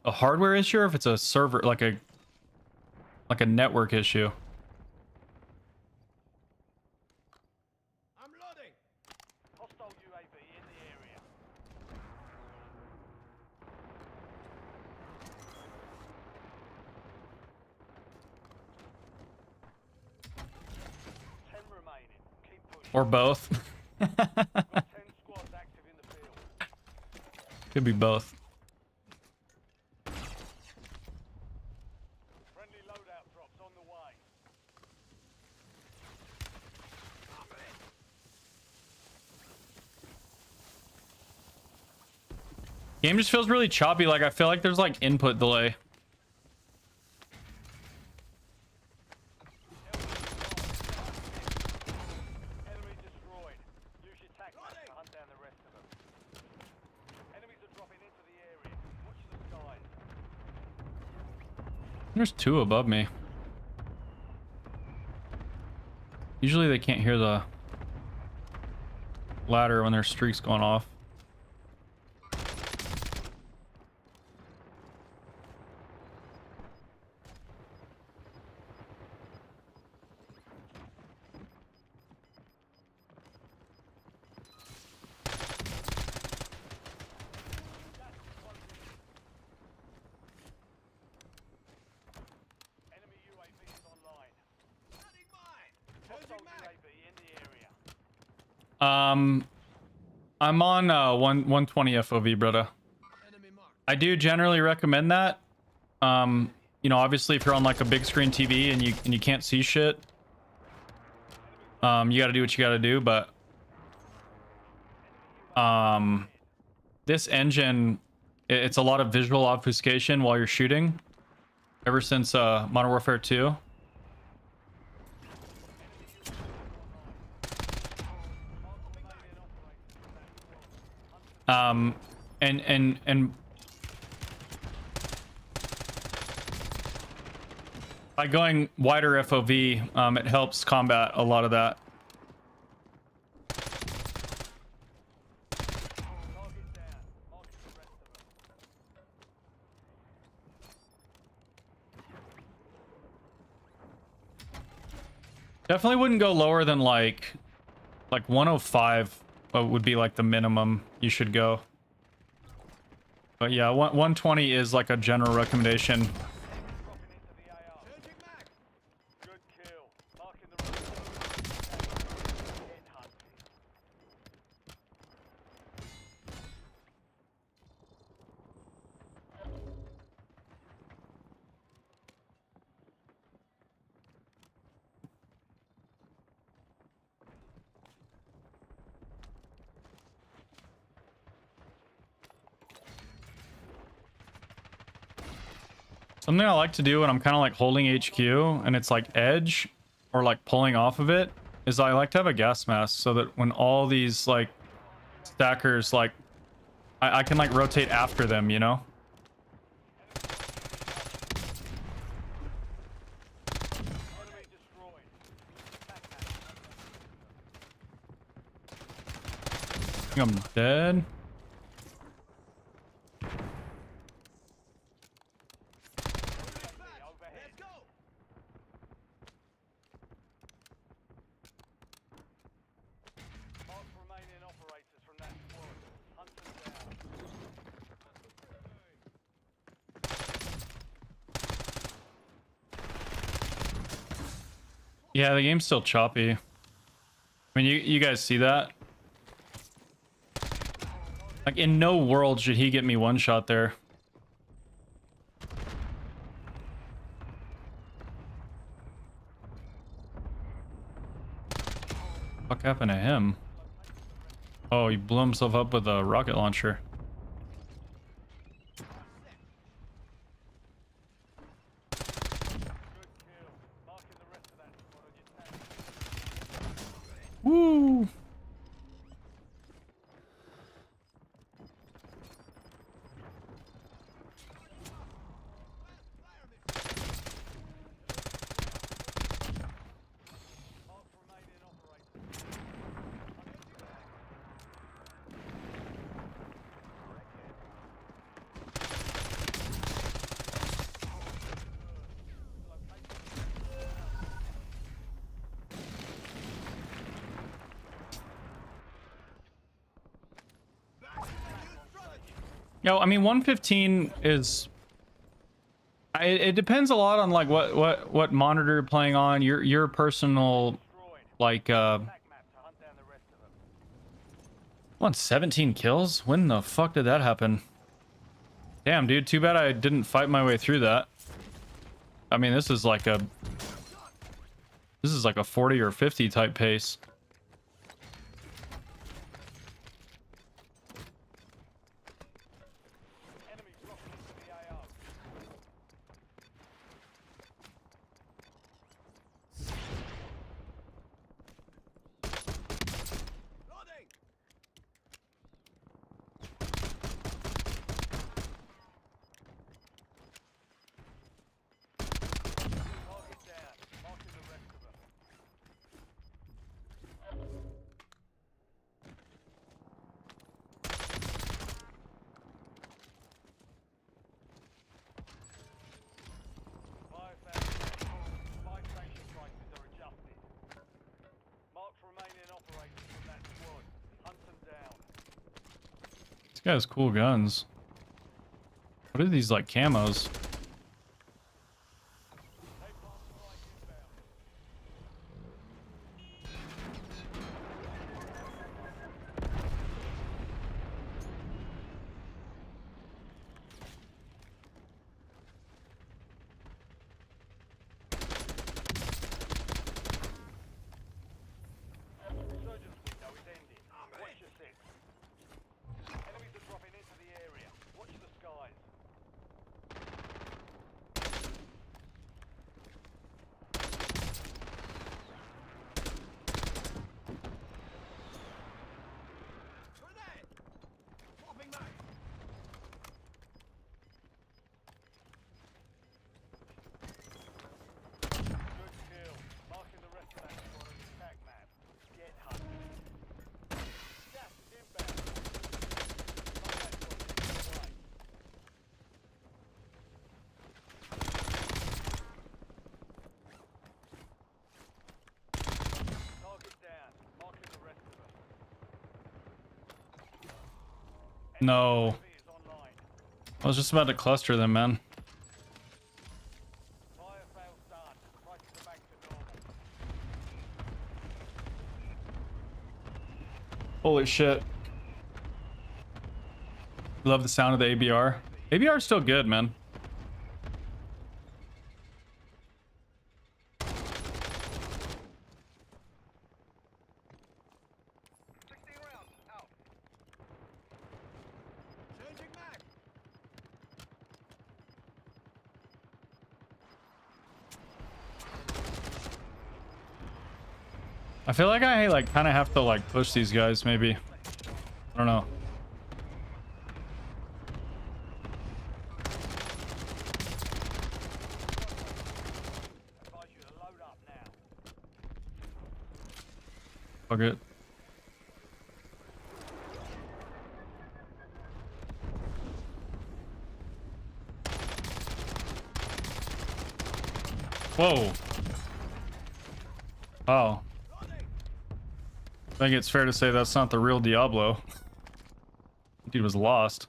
hardware issue, or if it's a server, like a network issue. I'm loading. Hostile UAV in the area. Or both. Got 10 squads active in the field. Could be both. Friendly loadout drops on the way. Game just feels really choppy. Like I feel like there's like input delay. Enemy destroyed. Use your tactics to hunt down the rest of them. Enemies are dropping into the area. Watch the skies. There's two above me. Usually they can't hear the ladder when their streak's going off. Enemy UAV is online. Hostile UAV in the area. I'm on 120 FOV, brother. I do generally recommend that. You know, obviously if you're on like a big screen TV and you can't see shit, you got to do what you got to do, but this engine, it's a lot of visual obfuscation while you're shooting ever since Modern Warfare 2. And by going wider FOV, it helps combat a lot of that. Target down. Marking the rest of them. Definitely wouldn't go lower than like 105 would be like the minimum you should go. But yeah, 120 is like a general recommendation. Dropping into the AR. Good kill. Marking the rest of them. Head hunting. Something I like to do when I'm kind of like holding HQ and it's like edge or like pulling off of it is I like to have a gas mask so that when all these like stackers like I can like rotate after them, you know? Enemy destroyed. I think I'm dead. Overhead. Mark remaining operators from that squad. Hunt them down. Yeah, the game's still choppy. I mean, you guys see that? Like, in no world should he get me one shot there. What happened to him? Oh, he blew himself up with a rocket launcher. Good kill. Marking the rest of that squad on your tag. Woo! Mark remaining operators. Yo, I mean, 115 is. It depends a lot on like what monitor you're playing on, your personal Destroyed. like Attack map to hunt down Won 17 kills? When the fuck did that happen? Damn, dude, too bad I didn't fight my way through that. I mean, this is like a 40 or 50 type pace. Enemy dropping into the AO. Loading. Target down. Marking the rest of them. Supply station prices are adjusted. Marks remaining operators from that squad. Hunt them down. This guy has cool guns. What are these, like, camos? Napalm strike inbound. Resurgence window is ending. Watch your six. Enemies are dropping into the area. Watch the skies. Grenade! Swapping back. Good kill. Marking the rest of that squad on your attack map. Get hunted. Gas is inbound. Combat squad is in flight. Target down. Marking the rest of them. No. UAV is online. I was just about to cluster them, man. Fire failed done. Prices are back to normal. Holy shit. Love the sound of the ABR. ABR is still good, man. Changing mag. I feel like I kind of have to like push these guys maybe. I don't know. Advise you to load up now. Fuck it. Whoa. Wow. I think it's fair to say that's not the real Diablo. Dude was lost.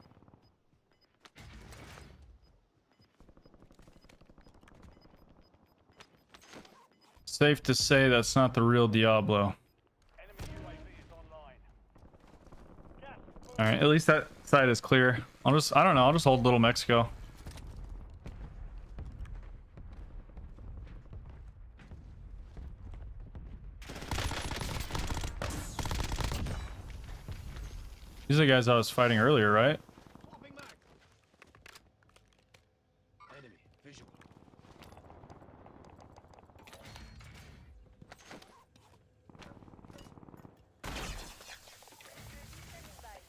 Safe to say that's not the real Diablo. Enemy UAV is online. Gas is moving. All right, at least that side is clear. I don't know, I'll just hold Little Mexico. These are the guys I was fighting earlier, right? Swapping mag. Enemy visual.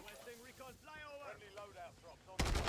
Requesting recon flyover. Friendly loadout drops on the way.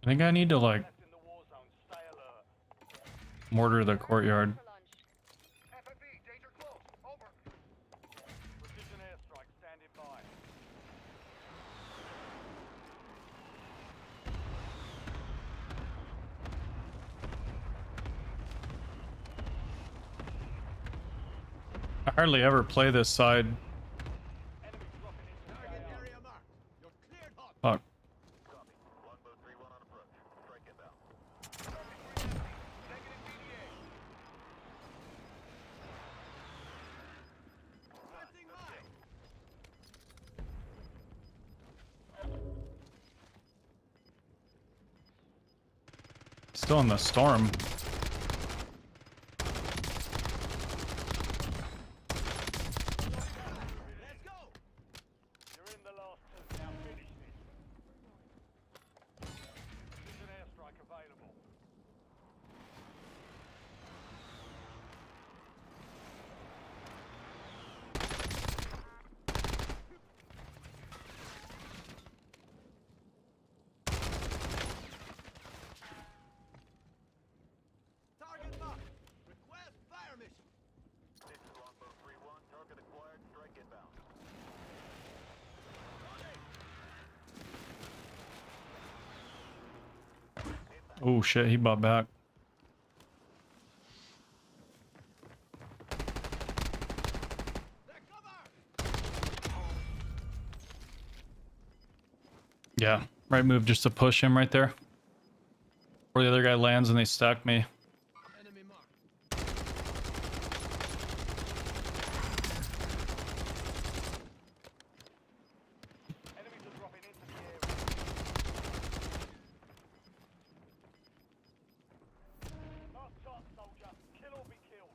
I think I need to like Left in the war zone. Stay alert. mortar the courtyard. FFE, danger close. Over. Precision airstrike standing by. I hardly ever play this side. Enemy dropping into the AO. Area marked. You're cleared hot. Fuck. Copy. Longbow 3-1 on approach. Strike inbound. Negative BDA. Planting mine. Still in the storm. Let's go. You're in the last two. Now finish this. Precision airstrike available. Target marked. Request fire mission. This is Longbow 3-1. Target acquired. Strike inbound. Oh shit, he bought back. They're covered. Yeah, right move just to push him right there. Or the other guy lands and they stack me. Enemy marked. Enemies are dropping into the area. Last chance, soldier. Kill or be killed.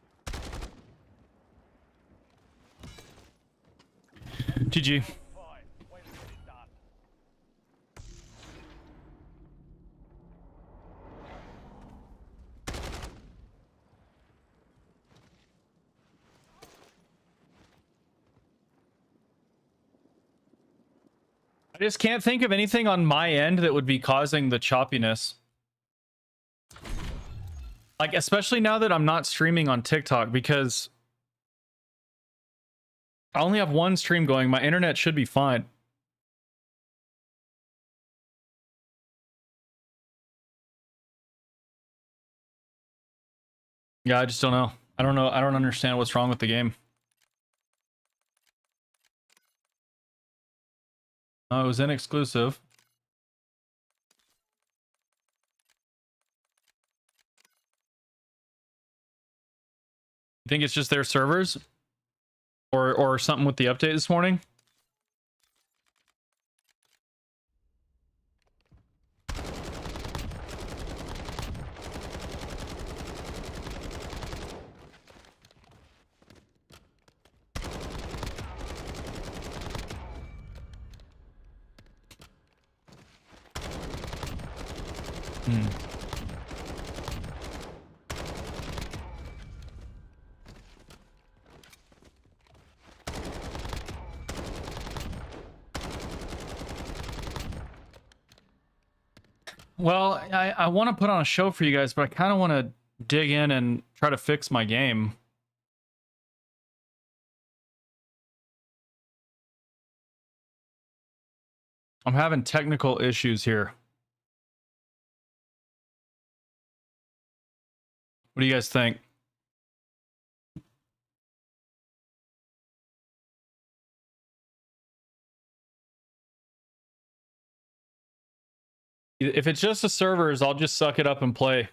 GG. Fine. Way to get it done. I just can't think of anything on my end that would be causing the choppiness. Like, especially now that I'm not streaming on TikTok, because I only have one stream going. My internet should be fine. Yeah, I just don't know. I don't know. I don't understand what's wrong with the game. Oh, it was inexclusive. You think it's just their servers? Or something with the update this morning? Hmm. Well, I want to put on a show for you guys, but I kind of want to dig in and try to fix my game. I'm having technical issues here. What do you guys think? If it's just the servers, I'll just suck it up and play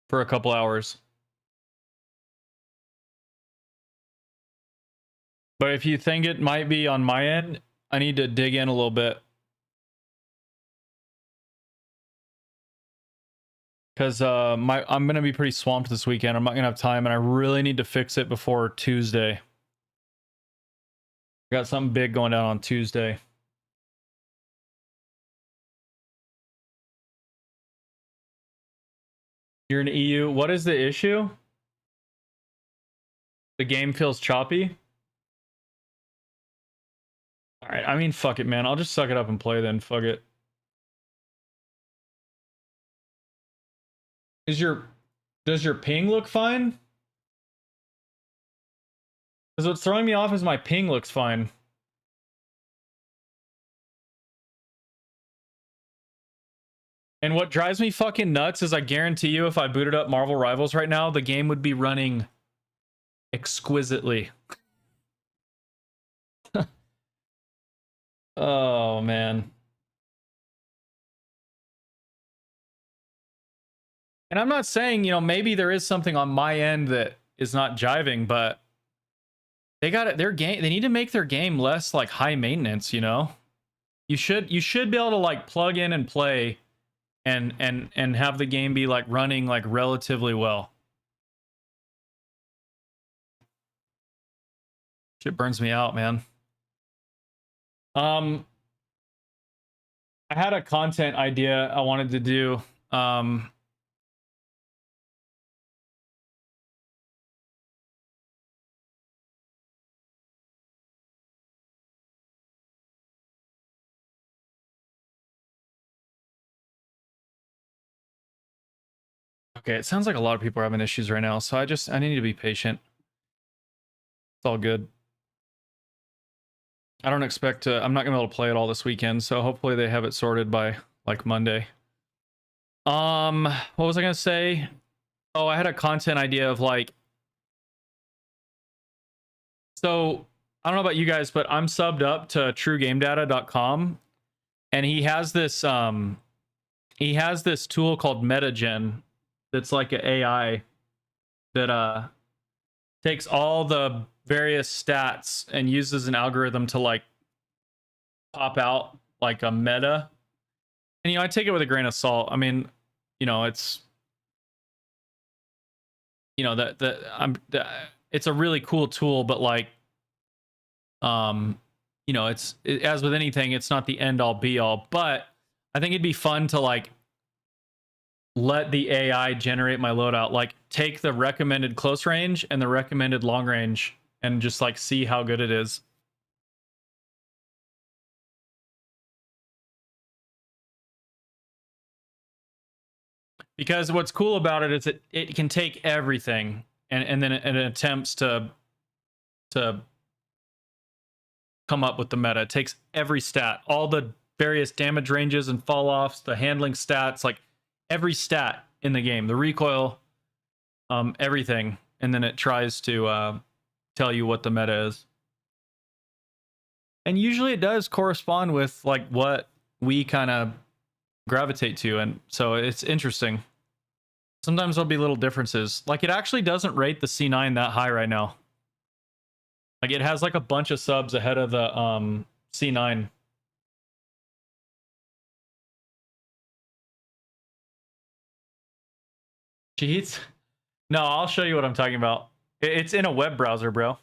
for a couple hours. But if you think it might be on my end, I need to dig in a little bit. Because I'm going to be pretty swamped this weekend. I'm not going to have time, and I really need to fix it before Tuesday. I got something big going down on Tuesday. You're in EU. What is the issue? The game feels choppy. All right. I mean, fuck it, man. I'll just suck it up and play then. Fuck it. Does your ping look fine? Because what's throwing me off is my ping looks fine. And what drives me fucking nuts is I guarantee you if I booted up Marvel Rivals right now, the game would be running exquisitely. Oh, man. And I'm not saying, you know, maybe there is something on my end that is not jiving, but they got it. Their game, they need to make their game less like high maintenance, you know? You should be able to like plug in and play and have the game be like running like relatively well. Shit burns me out, man. I had a content idea I wanted to do. Okay, it sounds like a lot of people are having issues right now, so I need to be patient. It's all good. I don't expect to, I'm not gonna be able to play it all this weekend, so hopefully they have it sorted by like Monday. What was I gonna say? Oh, I had a content idea of like, so I don't know about you guys, but I'm subbed up to truegamedata.com, and he has this tool called MetaGen that's like an AI that takes all the various stats and uses an algorithm to like pop out like a meta. And you know, I take it with a grain of salt. I mean, you know, it's, you know, it's a really cool tool, but like you know, as with anything, it's not the end all be all, but I think it'd be fun to like let the AI generate my loadout, like take the recommended close range and the recommended long range and just like see how good it is. Because what's cool about it is it can take everything and then it attempts to come up with the meta. It takes every stat, all the various damage ranges and fall offs, the handling stats, like every stat in the game, the recoil, everything, and then it tries to tell you what the meta is. And usually it does correspond with like what we kind of gravitate to, and so it's interesting. Sometimes there'll be little differences. Like it actually doesn't rate the C9 that high right now. Like it has like a bunch of subs ahead of the C9. Cheats? No, I'll show you what I'm talking about. It's in a web browser, bro.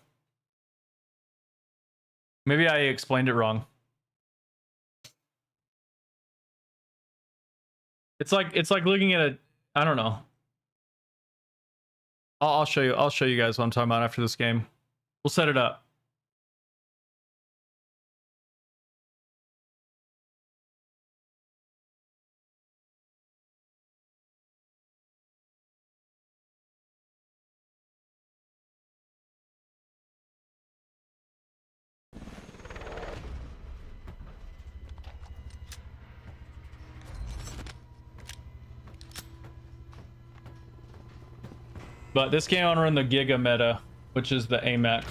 Maybe I explained it wrong. It's like looking at a, I don't know. I'll show you. I'll show you guys what I'm talking about after this game. We'll set it up. But this game I want to run the Giga meta, which is the AMAC.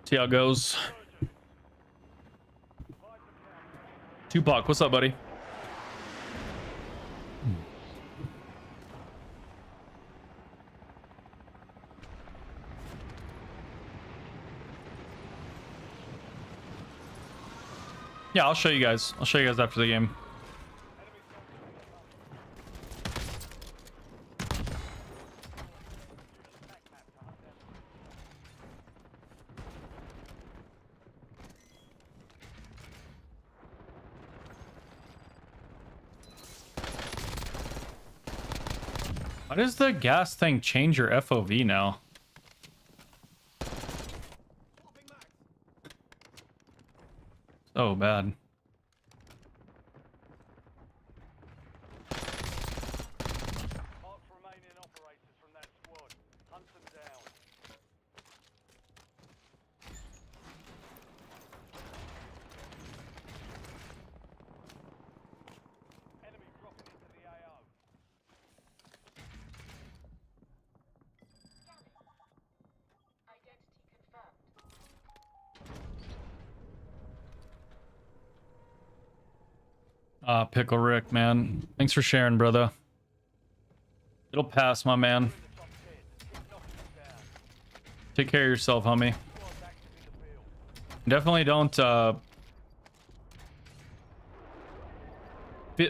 See how it goes. Tupac, what's up, buddy? Yeah, I'll show you guys. I'll show you guys after the game. Why does the gas thing change your FOV now? So bad. Pickle Rick, man. Thanks for sharing, brother. It'll pass, my man. Take care of yourself, homie. Definitely don't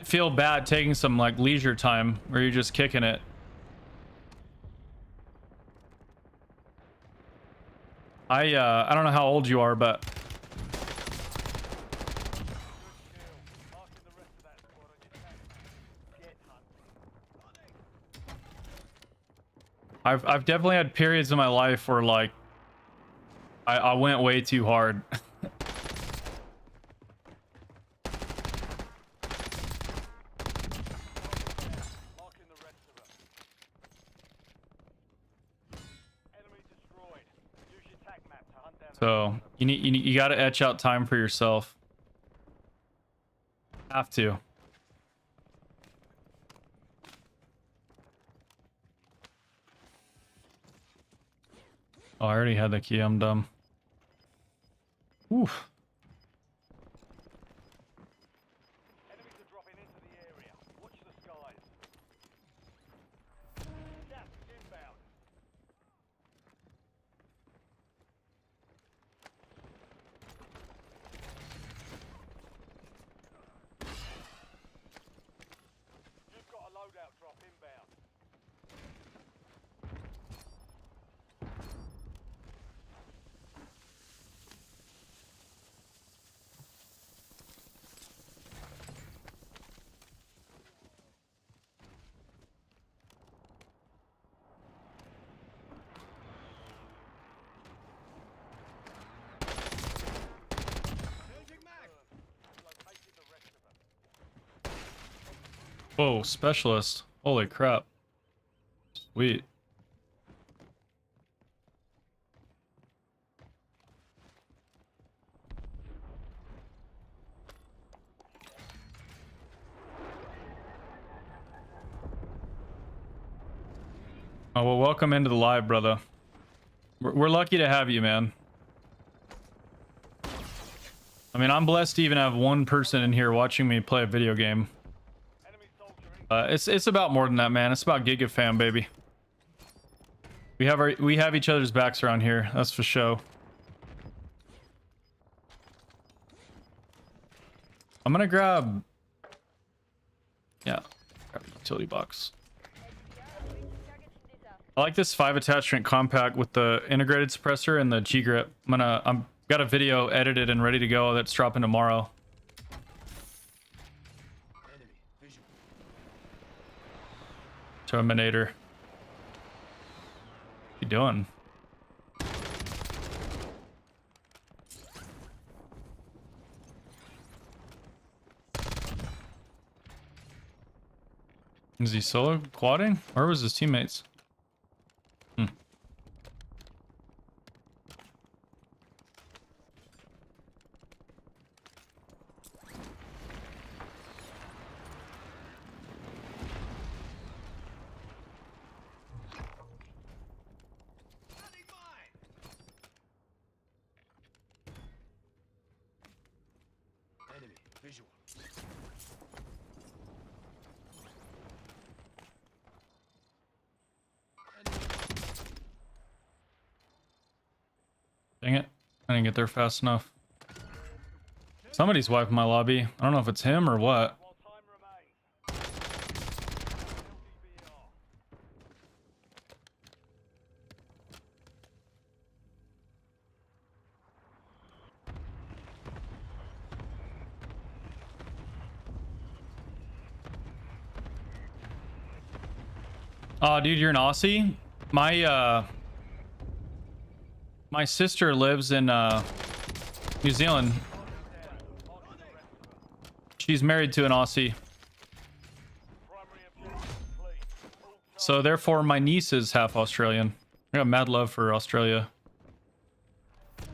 feel bad taking some like leisure time where you're just kicking it. I don't know how old you are, but I've definitely had periods in my life where like I went way too hard. So you got to etch out time for yourself. Have to. Oh, I already had the key. I'm dumb. Oof. Enemies are dropping into the area. Watch the skies. Gas inbound. You've got a loadout drop inbound. Changing mag. Located the rest of them. Whoa, specialist. Holy crap. Sweet. Oh, well, welcome into the live, brother. We're lucky to have you, man. I mean, I'm blessed to even have one person in here watching me play a video game. Enemy soldier in. It's about more than that, man. It's about Giga fam, baby. We have each other's backs around here. That's for sure. I'm gonna grab. Yeah, grab a utility box. I like this 5 attachment compact with the integrated suppressor and the G grip. I'm got a video edited and ready to go that's dropping tomorrow. Enemy visual. Terminator. What you doing? Is he solo quadding? Where was his teammates? Standing mine. Enemy visual. Dang it. I didn't get there fast enough. Somebody's wiping my lobby. I don't know if it's him or what. While time remains. LDBR. Oh, dude, you're an Aussie? My sister lives in New Zealand. She's married to an Aussie. Primary objective complete. All So therefore my niece is half Australian. I got mad love for Australia. you're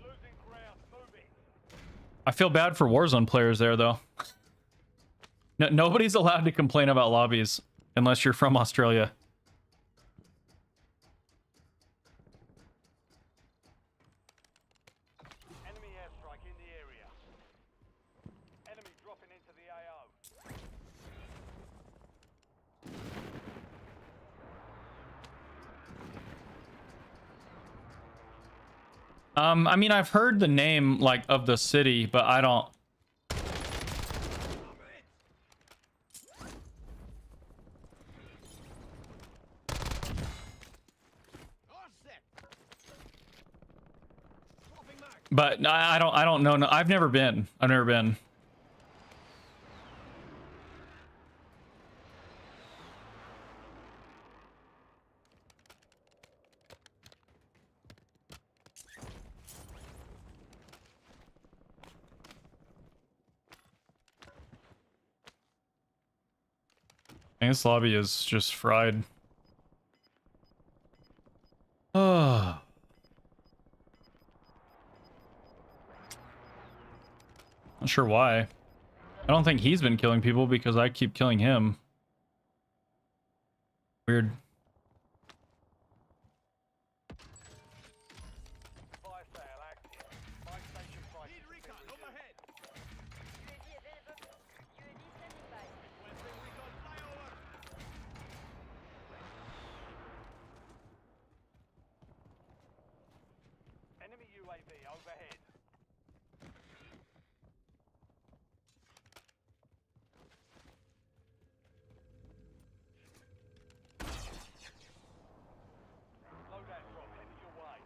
losing ground. Moving. I feel bad for Warzone players there though. Nobody's allowed to complain about lobbies unless you're from Australia. Enemy airstrike in the area. Enemy dropping into the AO. I mean, I've heard the name like of the city, but I don't. But I don't know. No, I've never been. I've never been. I think this lobby is just fried. Oh. Not sure why. I don't think he's been killing people because I keep killing him. Weird. Fire sale active. Fire station price. Need recon overhead. UAV available. UAV standing by. Requesting recon flyover. Enemy UAV overhead. Loadout drop headed your way.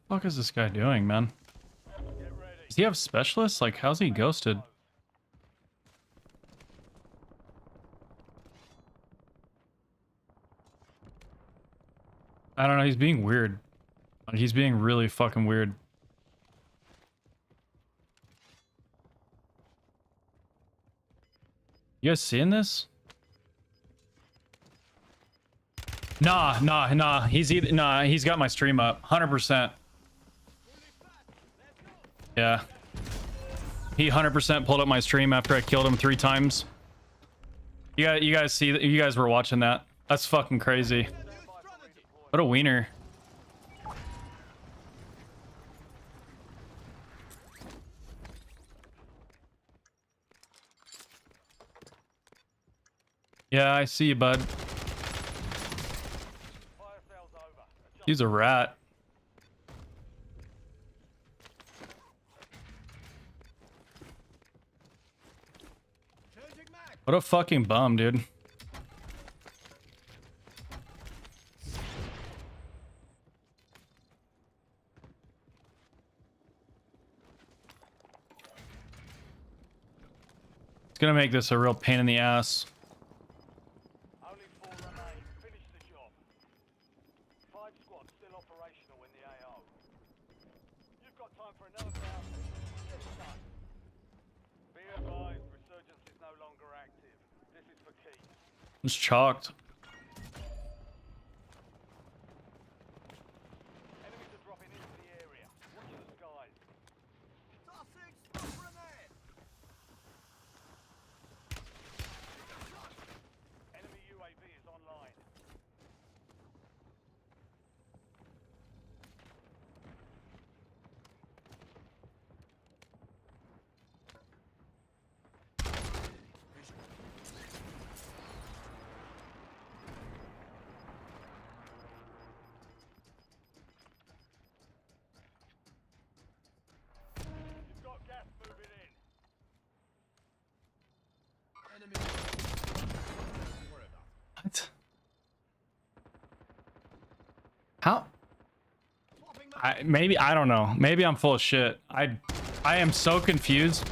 What the fuck is this guy doing, man? Get ready. Does he have specialists? Like, how's he ghosted? I don't know. He's being weird. Like, he's being really fucking weird. You guys seeing this? Nah. He's either he's got my stream up. 100%. Yeah. He 100% pulled up my stream after I killed him 3 times. You guys see that? You guys were watching that. That's fucking crazy. What a wiener. Yeah, I see you, bud. Fire sale's over. Adjust. He's a rat. Changing mag. What a fucking bum, dude. It's gonna make this a real pain in the ass. Only 4 remain. Finish the job. 5 squads still operational in the AO. You've got time for another round. Get it done. Be advised, resurgence is no longer active. This is for keeps. It's chalked. Enemies are dropping into the area. Watch the skies. Tossing smoke grenade. Enemy UAV is online. You've got gas moving in. Enemy. Don't worry about it. What? How? Swapping mag. Maybe I don't know. Maybe I'm full of shit. I am so confused.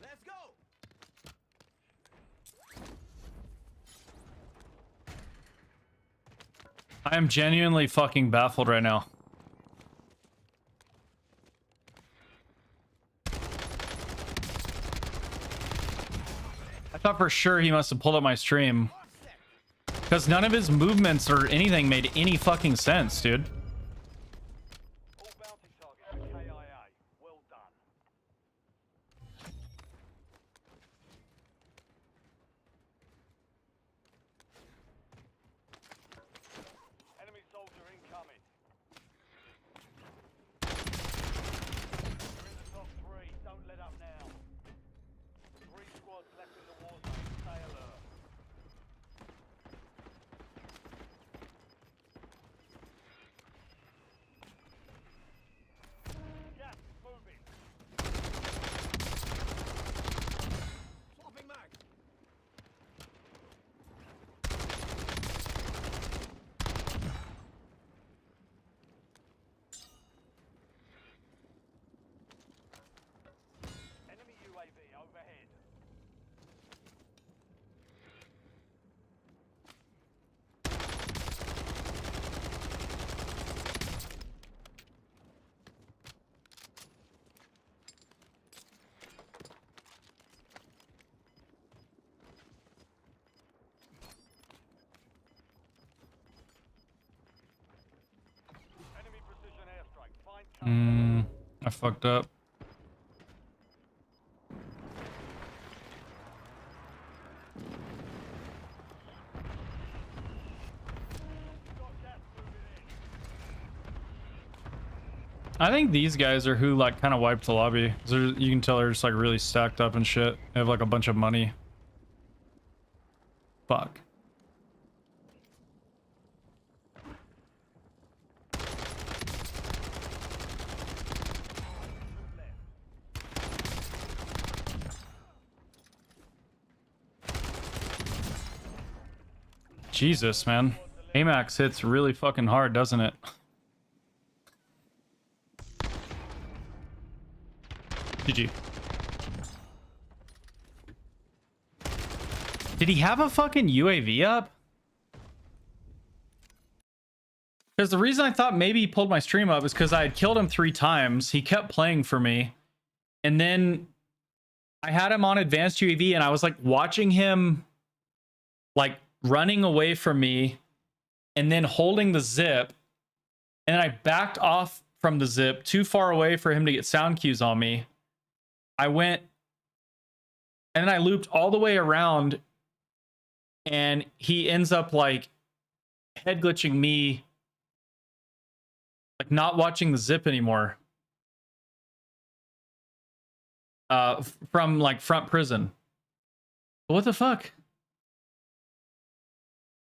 Let's go. I am genuinely fucking baffled right now. I thought for sure he must have pulled up my stream. Because none of his movements or anything made any fucking sense, dude. All bounty targets are KIA. Well done. Enemy soldier incoming. You're in the top 3. Don't let up now. 3 squads left in the war zone. Stay alert. I fucked up. I think these guys are who like kind of wiped the lobby. You can tell they're just like really stacked up and shit. They have like a bunch of money. Fuck. Jesus, man. Amax hits really fucking hard, doesn't it? GG. Did he have a fucking UAV up? Because the reason I thought maybe he pulled my stream up is because I had killed him 3 times. He kept playing for me. And then I had him on advanced UAV and I was like watching him like running away from me and then holding the zip. And then I backed off from the zip too far away for him to get sound cues on me. I went and then I looped all the way around and he ends up like head glitching me, like not watching the zip anymore. From like front prison. What the fuck?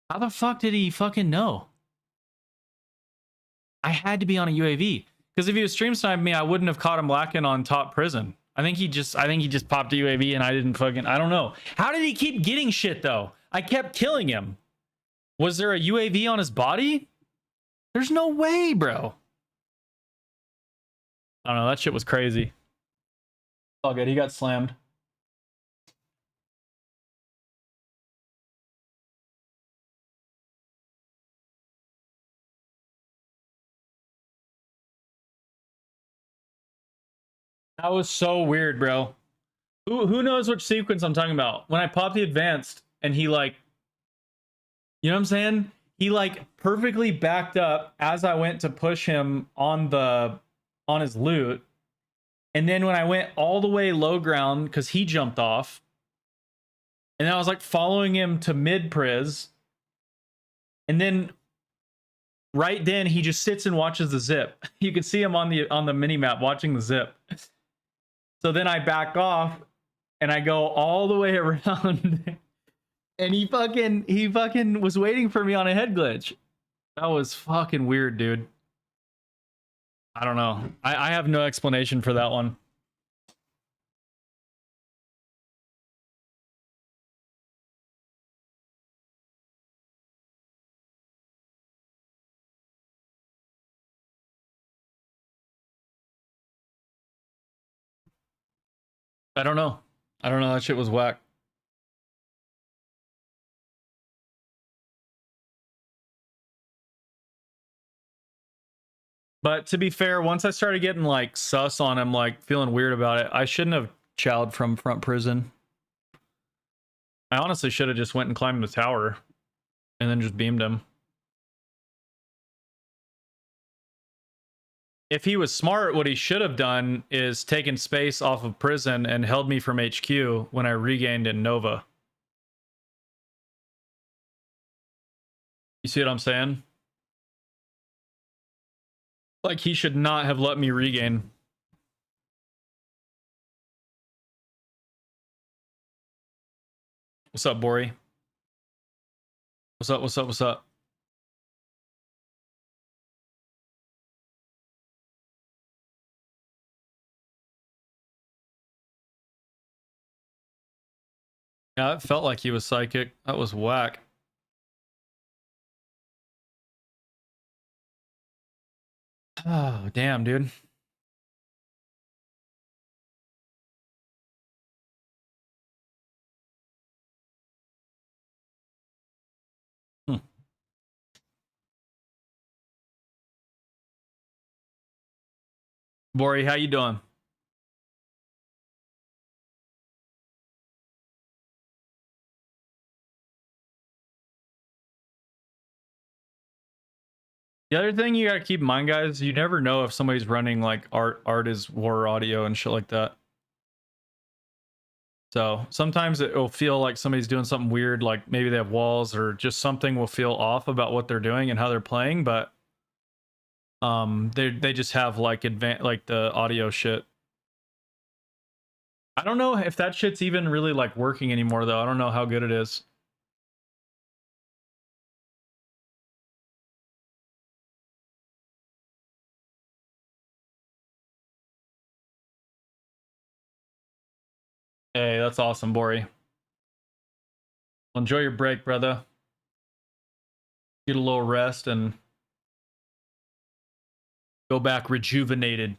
How the fuck did he fucking know? I had to be on a UAV because if he was stream sniping me, I wouldn't have caught him lacking on top prison. I think he just popped a UAV and I didn't fucking, I don't know. How did he keep getting shit though? I kept killing him. Was there a UAV on his body? There's no way, bro. I don't know. That shit was crazy. All good. He got slammed. That was so weird, bro. Who knows which sequence I'm talking about? When I popped the advanced and he like, you know what I'm saying? He like perfectly backed up as I went to push him on his loot. And then when I went all the way low ground because he jumped off, and then I was like following him to mid priz, and then right then he just sits and watches the zip. You can see him on the mini map watching the zip. So then I back off and I go all the way around and he fucking was waiting for me on a head glitch. That was fucking weird, dude. I don't know. I have no explanation for that one. I don't know. I don't know. That shit was whack. But to be fair, once I started getting like sus on him, like feeling weird about it, I shouldn't have chowed from front prison. I honestly should have just went and climbed the tower and then just beamed him. If he was smart, what he should have done is taken space off of prison and held me from HQ when I regained in Nova. You see what I'm saying? Like, he should not have let me regain. What's up, Bori? What's up, what's up, what's up? Yeah, it felt like he was psychic. That was whack. Oh, damn, dude. Bori, how you doing? The other thing you gotta keep in mind, guys, you never know if somebody's running like art is war audio and shit like that. So sometimes it will feel like somebody's doing something weird, like maybe they have walls or just something will feel off about what they're doing and how they're playing, but they just have like the audio shit. I don't know if that shit's even really like working anymore though. I don't know how good it is. Hey, that's awesome, Bori. Well, enjoy your break, brother. Get a little rest and go back rejuvenated.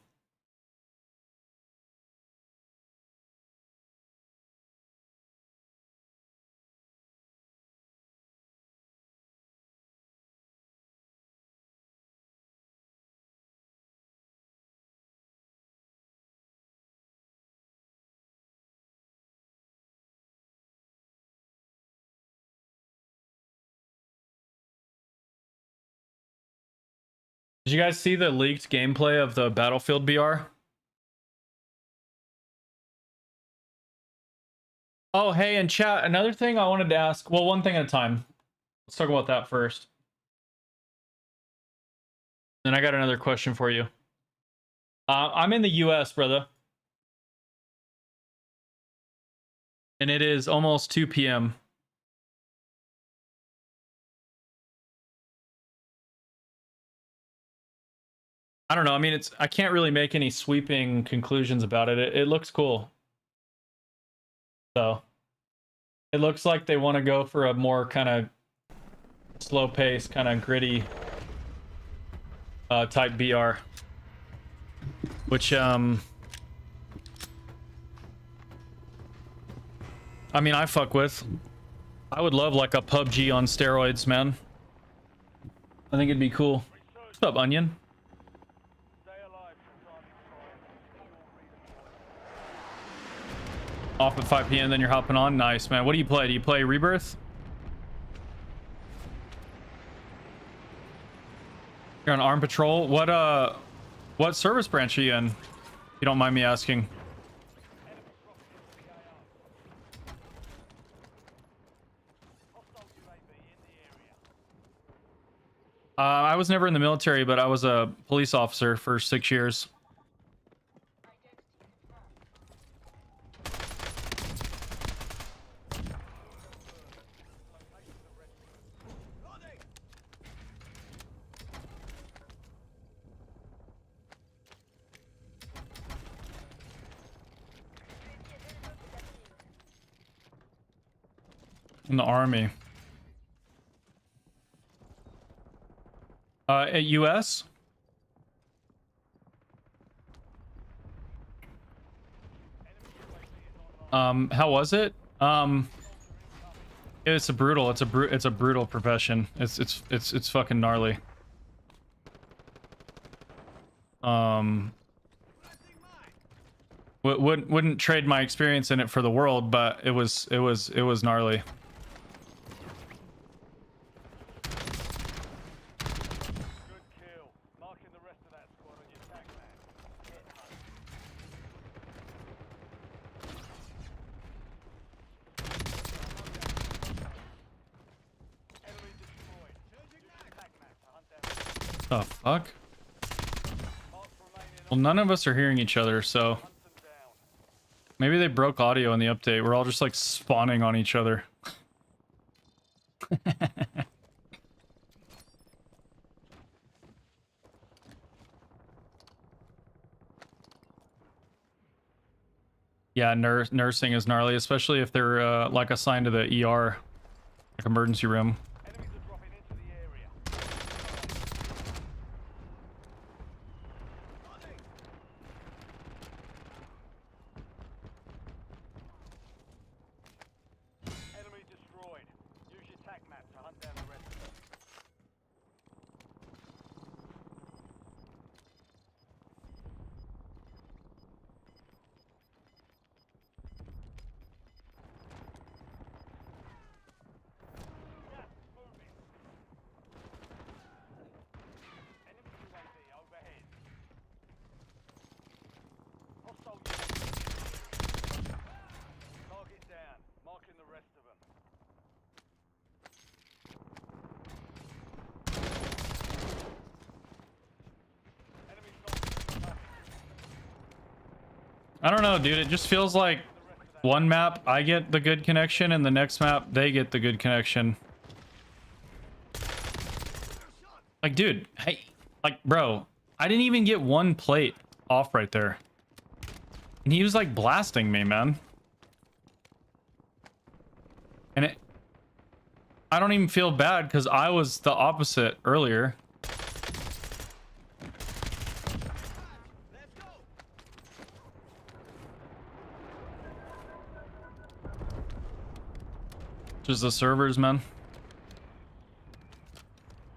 Did you guys see the leaked gameplay of the Battlefield BR? Oh, hey, and chat, another thing I wanted to ask. Well, one thing at a time. Let's talk about that first. Then I got another question for you. I'm in the US, brother. And it is almost 2 p.m. I don't know. I mean, I can't really make any sweeping conclusions about it. It looks cool. So it looks like they want to go for a more kind of slow pace, kind of gritty type BR. Which I mean, I fuck with. I would love like a PUBG on steroids, man. I think it'd be cool. What's up, Onion? Off at 5 p.m. then you're hopping on. Nice, man. What do you play? Do you play Rebirth? You're on Arm Patrol. What service branch are you in? If you don't mind me asking. I was never in the military, but I was a police officer for 6 years. In the army. At US? How was it? It's a brutal profession. It's fucking gnarly. Wouldn't trade my experience in it for the world, but it was gnarly. The fuck? Well, none of us are hearing each other, so maybe they broke audio in the update. We're all just like spawning on each other. Yeah, nursing is gnarly, especially if they're like assigned to the ER, like emergency room. soldier. Target down. Marking the rest of them. Enemy soldier. I don't know, dude. It just feels like one map I get the good connection, and the next map they get the good connection. Like, dude, hey, like, bro, I didn't even get one plate off right there. And he was like blasting me, man. And I don't even feel bad because I was the opposite earlier. Just the servers, man.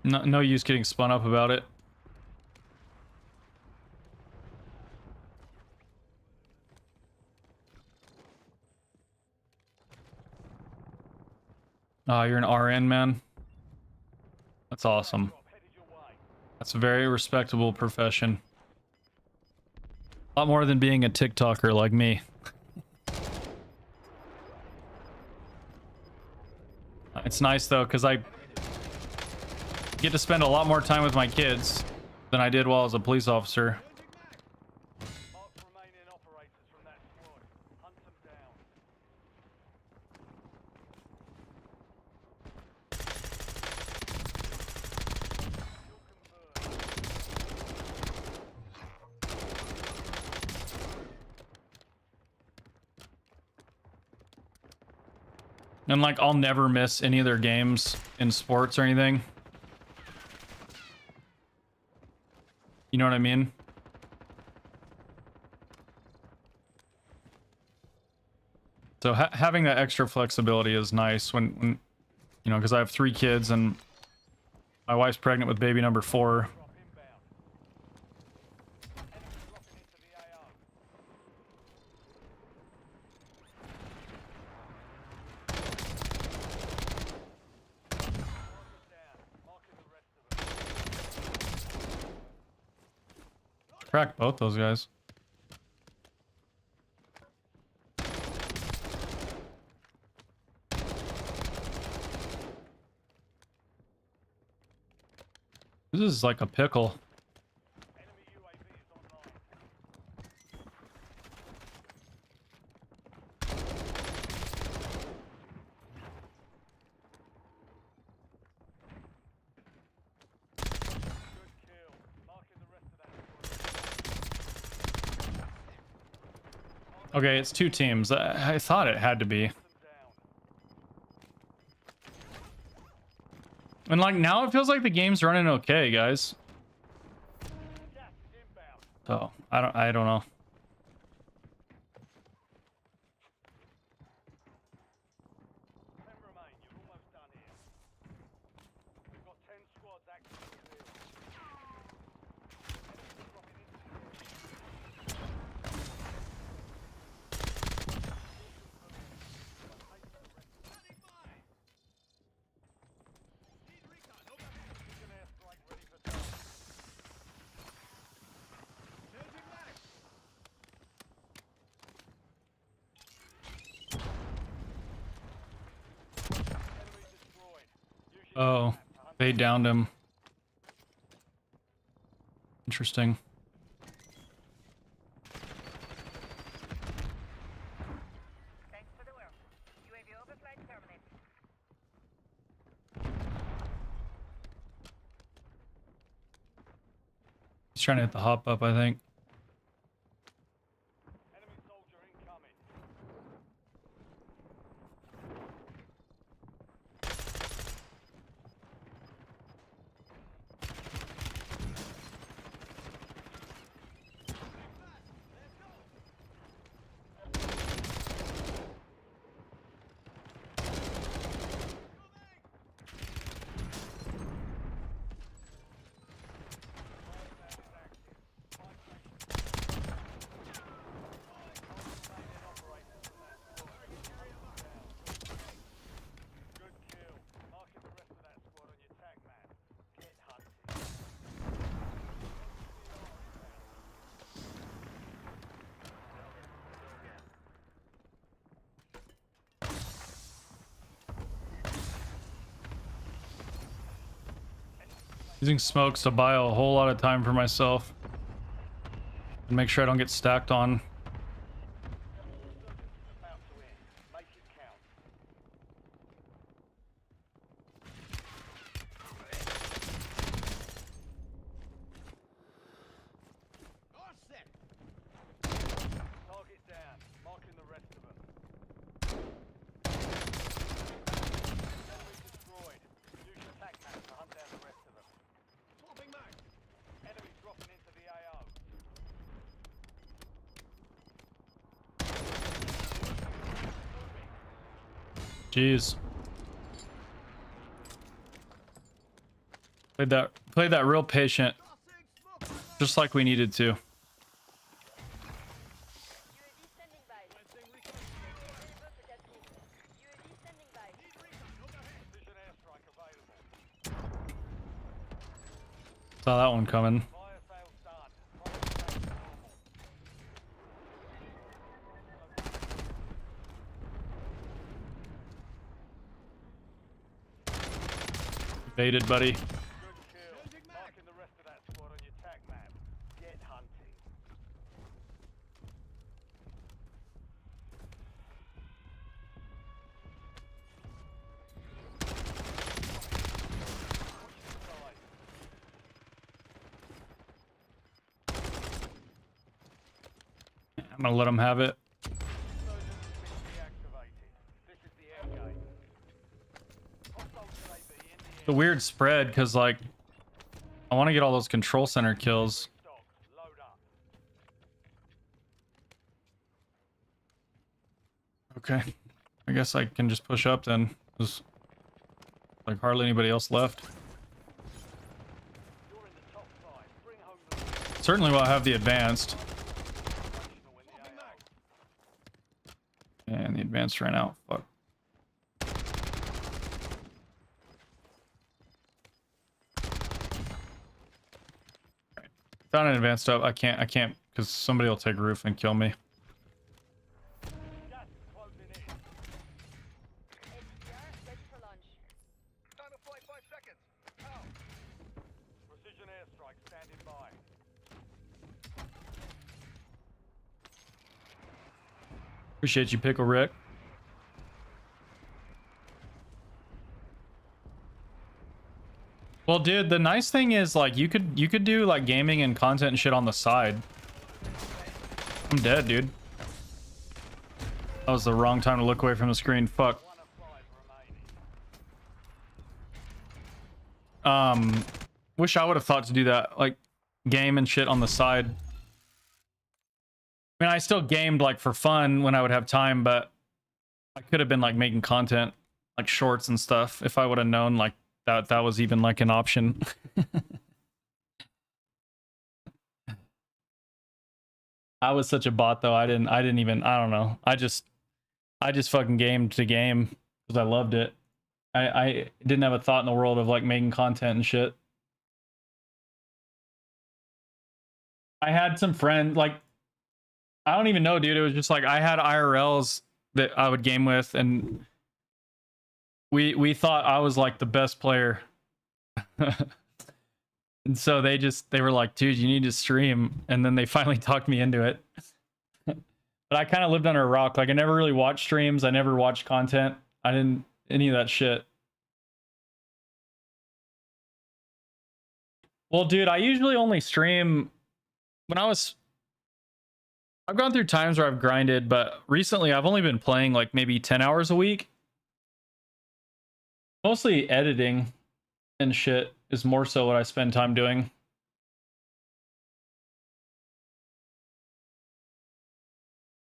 No use getting spun up about it. Oh, you're an RN, man. That's awesome. That's a very respectable profession. A lot more than being a TikToker like me. It's nice though, because I get to spend a lot more time with my kids than I did while I was a police officer. Mark remaining operators from that squad. Hunt them down. And like, I'll never miss any of their games in sports or anything. You know what I mean? So having that extra flexibility is nice when you know, because I have 3 kids and my wife's pregnant with baby number 4. Drop inbound. Enemy dropping into the AO. Marker down. Marking the rest of them. Crack both those guys. This is like a pickle. Enemy UAV is online. Good kill. Marking the rest of that squad. Okay, it's 2 teams. I thought it had to be. Them down. And like, now it feels like the game's running okay, guys. Gas is inbound. So I don't know. 10 remain. You're almost done here. We've got 10 squads active in the field. Enemies dropping into the area. Beacon airstrike ready for target. Enemy destroyed. Use your Oh, map to hunt they downed him. Interesting. Thanks for the work. UAV overflight terminated. He's trying to hit the hop up, I think. enemy soldier incoming. Five is active. Five Using smokes to buy a whole lot of time for myself. And make sure I don't get stacked on. About to end. Make it count. All set. Target down. Marking the rest of them. Enemy destroyed. Use your tac map to hunt down the rest of them. Swapping mag. Enemy dropping into the AO. Jeez. Played that real patient. Tossing smoke. Just like we needed to. UAV standing by. Available to capture. UAV standing by. Need recon overhead. Precision airstrike available. Saw that one coming. Fire sales done. Progress back to normal. Baited, buddy. Good kill. Changing mag. Marking the rest of that squad on your tac map. Get hunting. I'm gonna let them have it. Insurgents have been deactivated. This is the air game. Hostile UAV in the It's a weird spread because, like, I want to get all those control center kills. stock. Load up. Okay. I guess I can just push up then. There's like hardly anybody else left. You're in the top 5. Bring home the win. Certainly will have the advanced. Operational in the Swapping AO. mag. And the advanced ran out. Fuck. Found an advanced up. I can't because somebody will take roof and kill me. Gas is closing in. HDR ready for launch. Time to fly 5 seconds. Out. Precision airstrike standing by. Appreciate you, Pickle Rick. Well, dude, the nice thing is like you could do like gaming and content and shit on the side. I'm dead, dude. That was the wrong time to look away from the screen. Fuck. 1 of 5 remaining. Wish I would have thought to do that, like game and shit on the side. I mean, I still gamed like for fun when I would have time, but I could have been like making content, like shorts and stuff, if I would have known like that was even like an option. I was such a bot though. I didn't even, I don't know. I just fucking gamed to game because I loved it. I didn't have a thought in the world of like making content and shit. I had some friends, like, I don't even know, dude. It was just like I had IRLs that I would game with, and we thought I was like the best player. And so they were like, dude, you need to stream. And then they finally talked me into it. But I kind of lived under a rock. Like I never really watched streams. I never watched content. I didn't any of that shit. Well, dude, I usually only stream when I've gone through times where I've grinded, but recently I've only been playing like maybe 10 hours a week. Mostly editing and shit is more so what I spend time doing.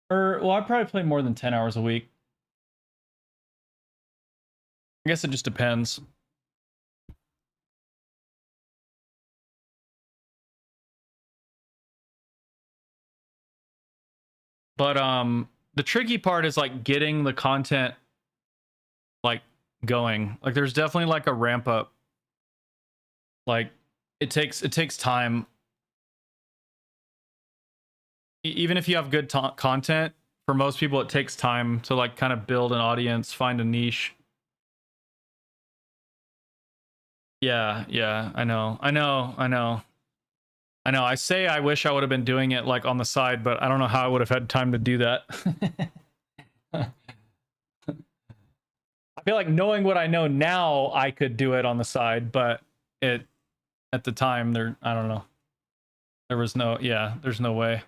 Or, well, I probably play more than 10 hours a week. I guess it just depends. But the tricky part is like getting the content like going. Like there's definitely like a ramp up. Like it takes time. Even if you have good content, for most people it takes time to like kind of build an audience, find a niche. Yeah, I know. I say I wish I would have been doing it like on the side, but I don't know how I would have had time to do that. I feel like knowing what I know now, I could do it on the side, but at the time there, I don't know. There was no, there's no way.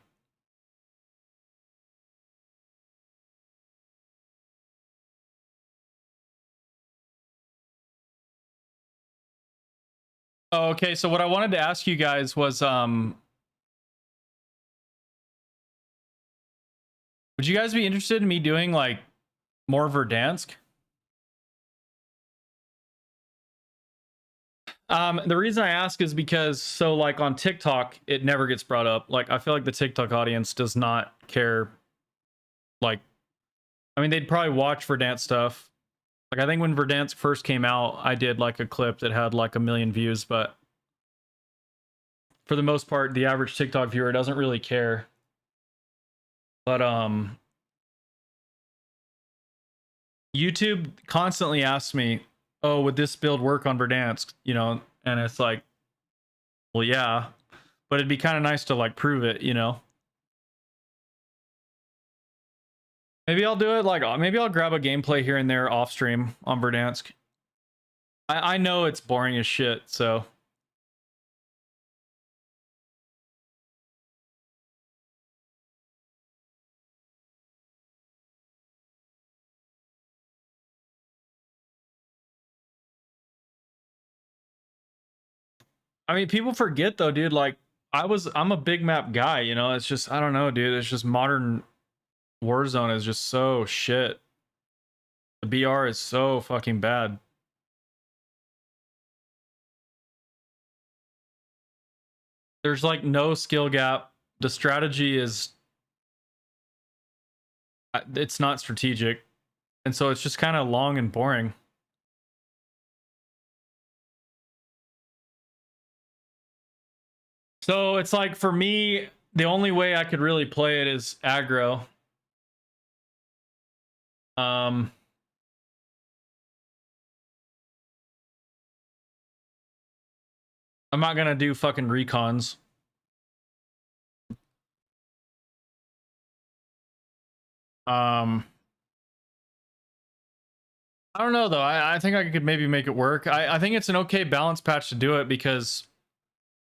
Oh, okay, so what I wanted to ask you guys was, would you guys be interested in me doing like more Verdansk? The reason I ask is because, so like on TikTok, it never gets brought up. Like, I feel like the TikTok audience does not care. Like, I mean, they'd probably watch Verdansk stuff. Like, I think when Verdansk first came out, I did like a clip that had like 1 million views, but for the most part, the average TikTok viewer doesn't really care. But YouTube constantly asks me, "Oh, would this build work on Verdansk?" You know, and it's like, well, yeah, but it'd be kind of nice to like prove it, you know. Maybe I'll do it like, maybe I'll grab a gameplay here and there off stream on Verdansk. I know it's boring as shit, so. I mean, people forget though, dude, like I'm a big map guy, you know. It's just, I don't know, dude. It's just modern Warzone is just so shit. The BR is so fucking bad. There's like no skill gap. The strategy is, it's not strategic. And so it's just kind of long and boring. So it's like, for me, the only way I could really play it is aggro. I'm not gonna do fucking recons. I don't know though. I think I could maybe make it work. I think it's an okay balance patch to do it because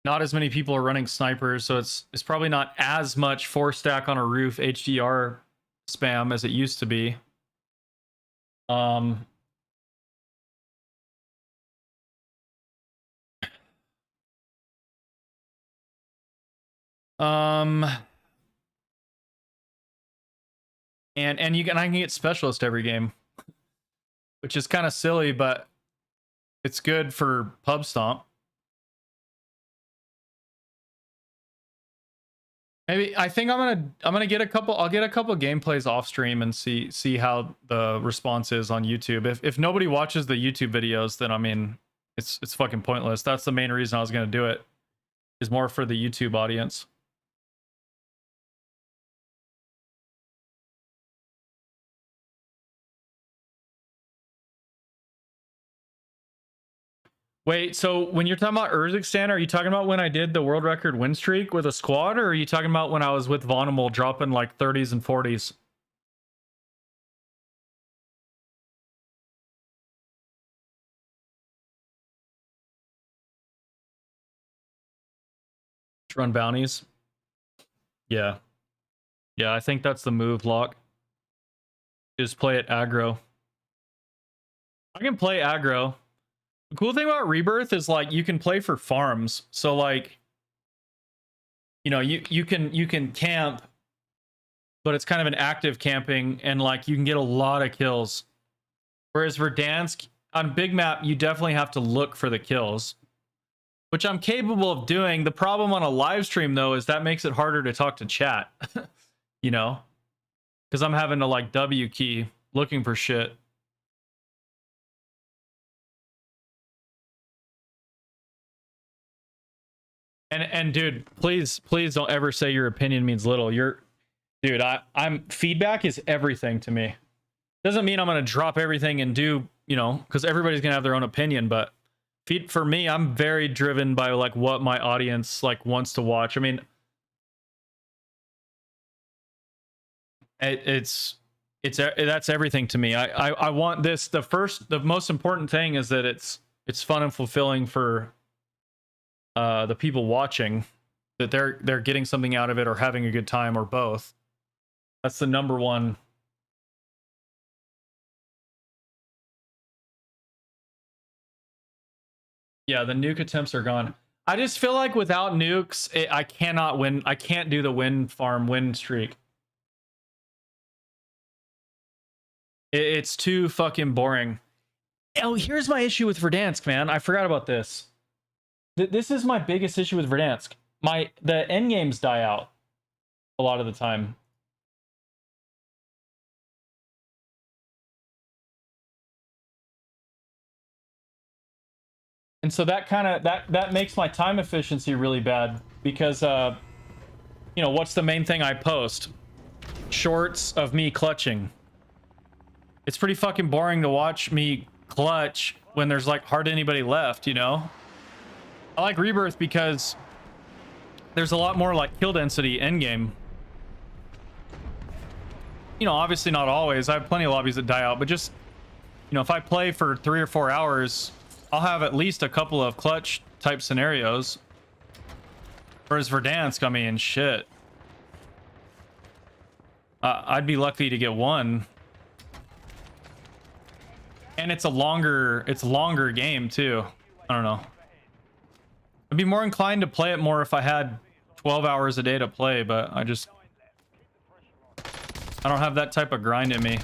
not as many people are running snipers, so it's probably not as much 4-stack on a roof HDR spam as it used to be. And I can get specialist every game, which is kind of silly, but it's good for pub stomp. Maybe I think I'm gonna get a couple. I'll get a couple gameplays off stream and see how the response is on YouTube. If nobody watches the YouTube videos, then I mean, it's fucking pointless. That's the main reason I was gonna do it, is more for the YouTube audience. Wait, so when you're talking about Urzikstan, are you talking about when I did the world record win streak with a squad, or are you talking about when I was with Vonimal dropping like 30s and 40s? Run bounties? Yeah. Yeah, I think that's the move, Lock. Just play it aggro. I can play aggro. The cool thing about Rebirth is like you can play for farms. So like, you know, you can camp, but it's kind of an active camping, and like you can get a lot of kills. Whereas Verdansk, on big map, you definitely have to look for the kills, which I'm capable of doing. The problem on a live stream though is that makes it harder to talk to chat. You know, because I'm having to like W key looking for shit. And dude, please don't ever say your opinion means little. Dude, I'm feedback is everything to me. Doesn't mean I'm gonna drop everything and do, you know, because everybody's gonna have their own opinion, but For me, I'm very driven by like what my audience like wants to watch. I mean, it's that's everything to me. I want this. The most important thing is that it's fun and fulfilling for the people watching, that they're getting something out of it or having a good time or both. That's the number one. Yeah, the nuke attempts are gone. I just feel like without nukes, I cannot win. I can't do the win streak. It's too fucking boring. Oh, here's my issue with Verdansk, man. I forgot about this. This is my biggest issue with Verdansk. The end games die out a lot of the time. And so that kind of that makes my time efficiency really bad, because you know, what's the main thing I post? Shorts of me clutching. It's pretty fucking boring to watch me clutch when there's like hardly anybody left, you know? I like Rebirth because there's a lot more like kill density end game. You know, obviously not always. I have plenty of lobbies that die out, but just, you know, if I play for 3 or 4 hours, I'll have at least a couple of clutch type scenarios. Whereas Verdansk, I mean, shit. I'd be lucky to get one. And it's a longer game too. I don't know. I'd be more inclined to play it more if I had 12 hours a day to play, but I don't have that type of grind in me.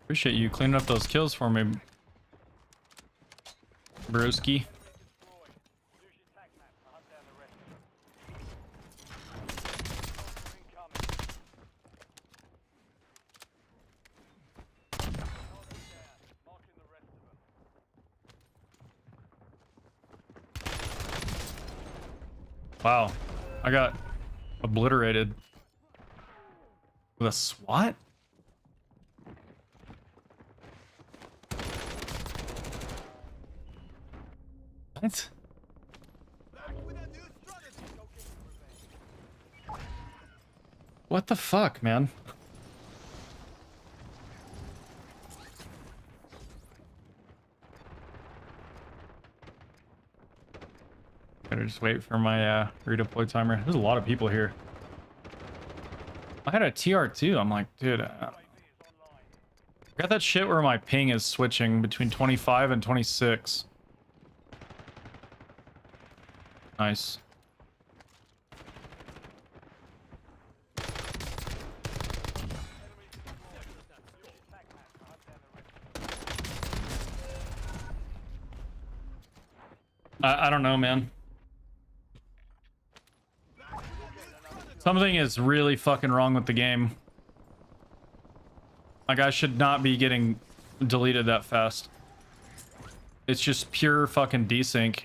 Appreciate you cleaning up those kills for me, broski. Wow, I got obliterated with a SWAT? What? What the fuck, man? Gotta just wait for my redeploy timer. There's a lot of people here. I had a TR2. I'm like, dude, I got that shit where my ping is switching between 25 and 26. Nice. I don't know, man. Something is really fucking wrong with the game. Like, I should not be getting deleted that fast. It's just pure fucking desync.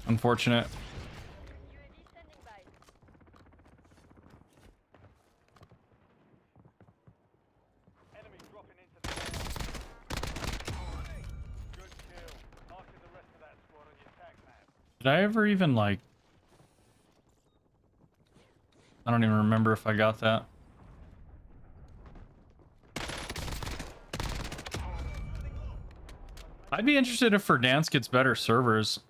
Unfortunate. Did I ever even, like... I don't even remember if I got that. I'd be interested if Verdansk gets better servers.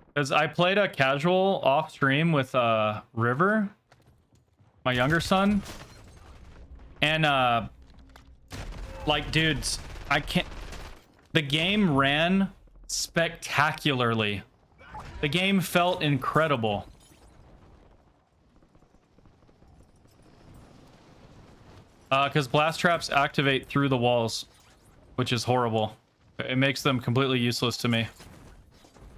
Because I played a casual off stream with River, my younger son. And like, dudes, I can't... The game ran spectacularly. The game felt incredible. Because blast traps activate through the walls, which is horrible. It makes them completely useless to me.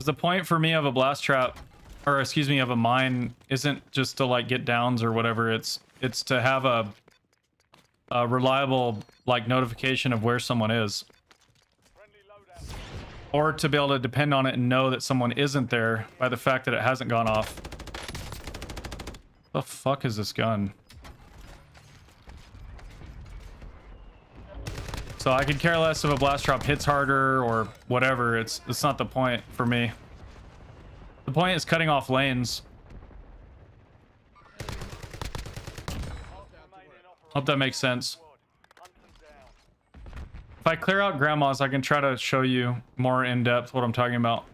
The point for me of a blast trap or excuse me, of a mine isn't just to like get downs or whatever. It's to have a reliable like notification of where someone is, Friendly loadout. or to be able to depend on it and know that someone isn't there by the fact that it hasn't gone off. The fuck is this gun? So I could care less if a blast drop hits harder or whatever. It's not the point for me. The point is cutting off lanes. Hope that makes sense. Hunt them down. If I clear out grandma's, I can try to show you more in depth what I'm talking about.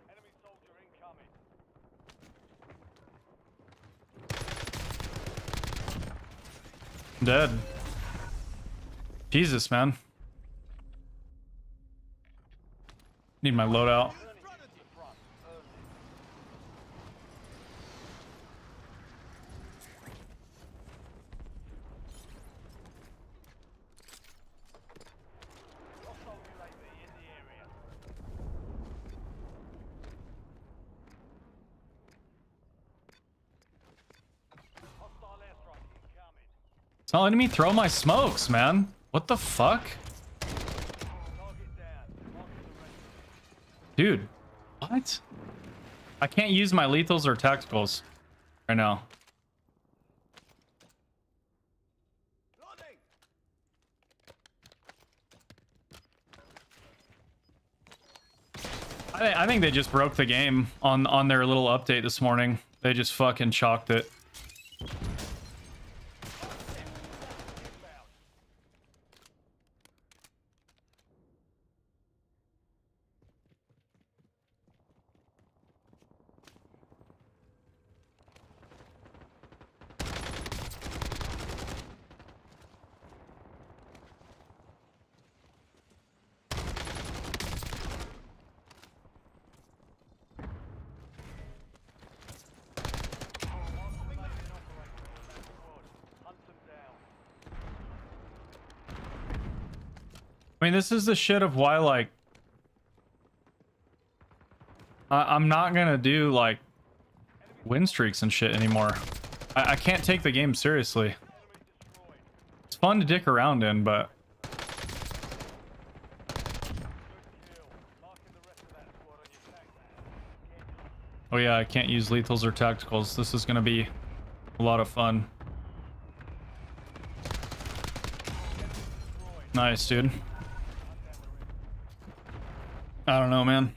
Enemy soldier incoming. I'm dead. Jesus, man. Need my loadout. In front of you. Front. Early. Hostile UAV in the area. Hostile airstrike incoming. It's not letting me throw my smokes, man. What the fuck? Target down. Marking the rest. Dude, what? I can't use my lethals or tacticals right now. Loading. I think they just broke the game on their little update this morning. They just fucking chalked it. Hunt them down. I mean, this is the shit of why, like, I'm not gonna do, like, win streaks and shit anymore. I can't take the game seriously. Enemy destroyed. It's fun to dick around in, but Good kill. Marking the rest of that squad on your tag map. oh yeah, I can't use lethals or tacticals. This is gonna be a lot of fun. Nice, dude. I don't know, man.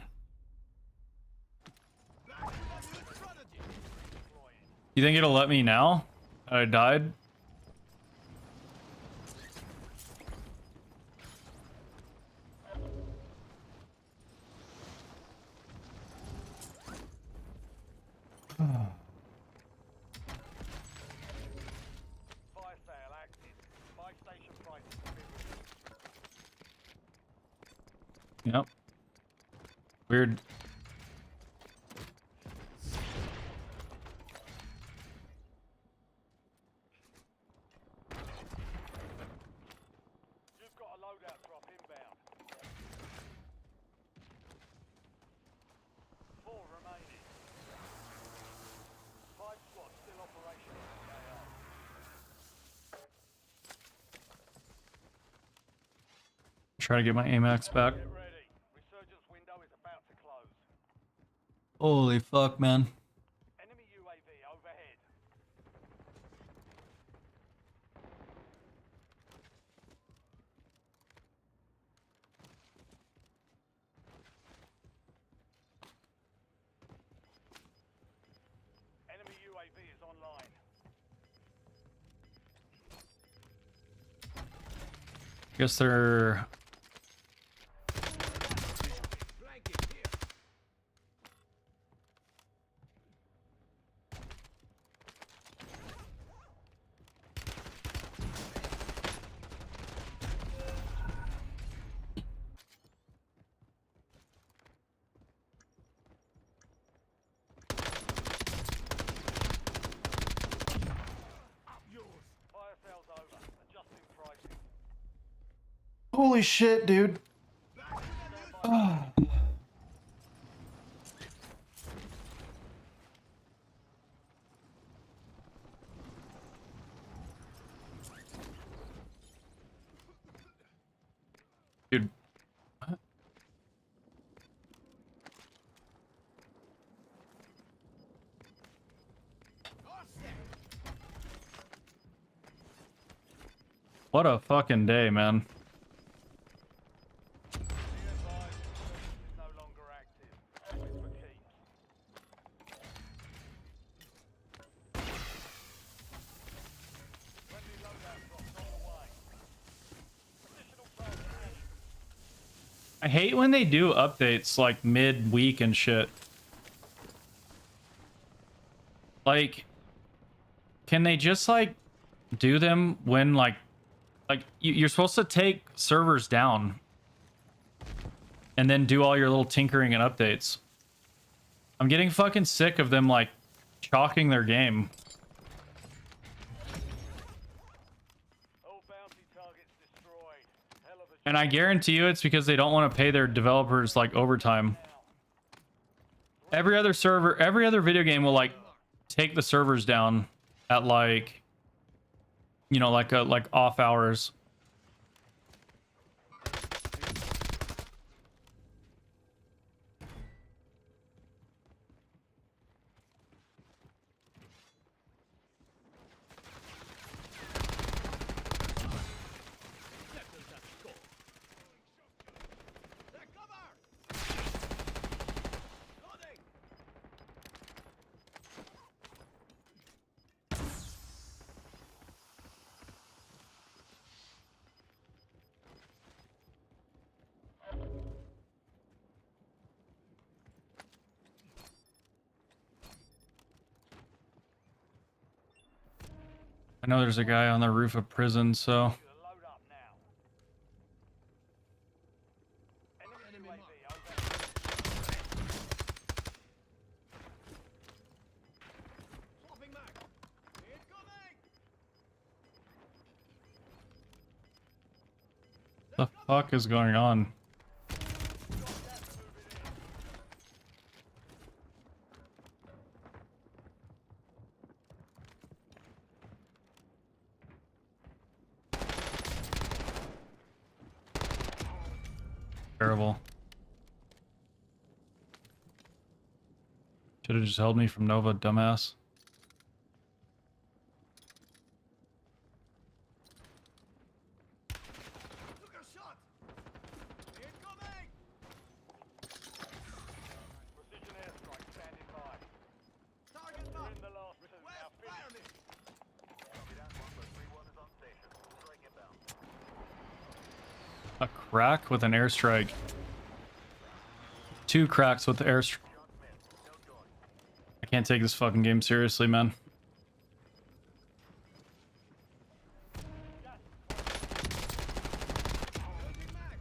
You think it'll let me now? I died. Fire sale active. Buy station prices have been reduced. Yep. Weird. You've got a loadout drop inbound. 4 remaining. 5 squads still operational in the AO. Try to get my AMAX back. Get ready. Resurgence window is about to close. Holy fuck, man. Enemy UAV overhead. Enemy UAV is online. Guess they're... Flanking here. Holy shit, dude. Dude. What a fucking day, man. Be advised, the service is no longer active. It's for keeps. Friendly loadout drops on the way. Additional target ready. I hate when they do updates like mid-week and shit. Like, can they just like do them when like you're supposed to take servers down and then do all your little tinkering and updates. I'm getting fucking sick of them like chalking their game. All bounty targets destroyed. Hell of a And I guarantee you it's because they don't want to pay their developers like overtime. Every other server, every other video game will like take the servers down at like, you know, like off hours. Take cover! Loading! I know there's a guy on the roof of prison, so load up now. Enemy UAV over. Swapping mag! Incoming! the fuck is going on? Terrible. Should have just held me from Nova, dumbass. Took a shot! Incoming! Precision airstrike standing by. Target You're mark! in the last two. Now Request finish. fire mission! A crack with an airstrike. Two cracks with the airstrike. I can't take this fucking game seriously, man. Changing mag!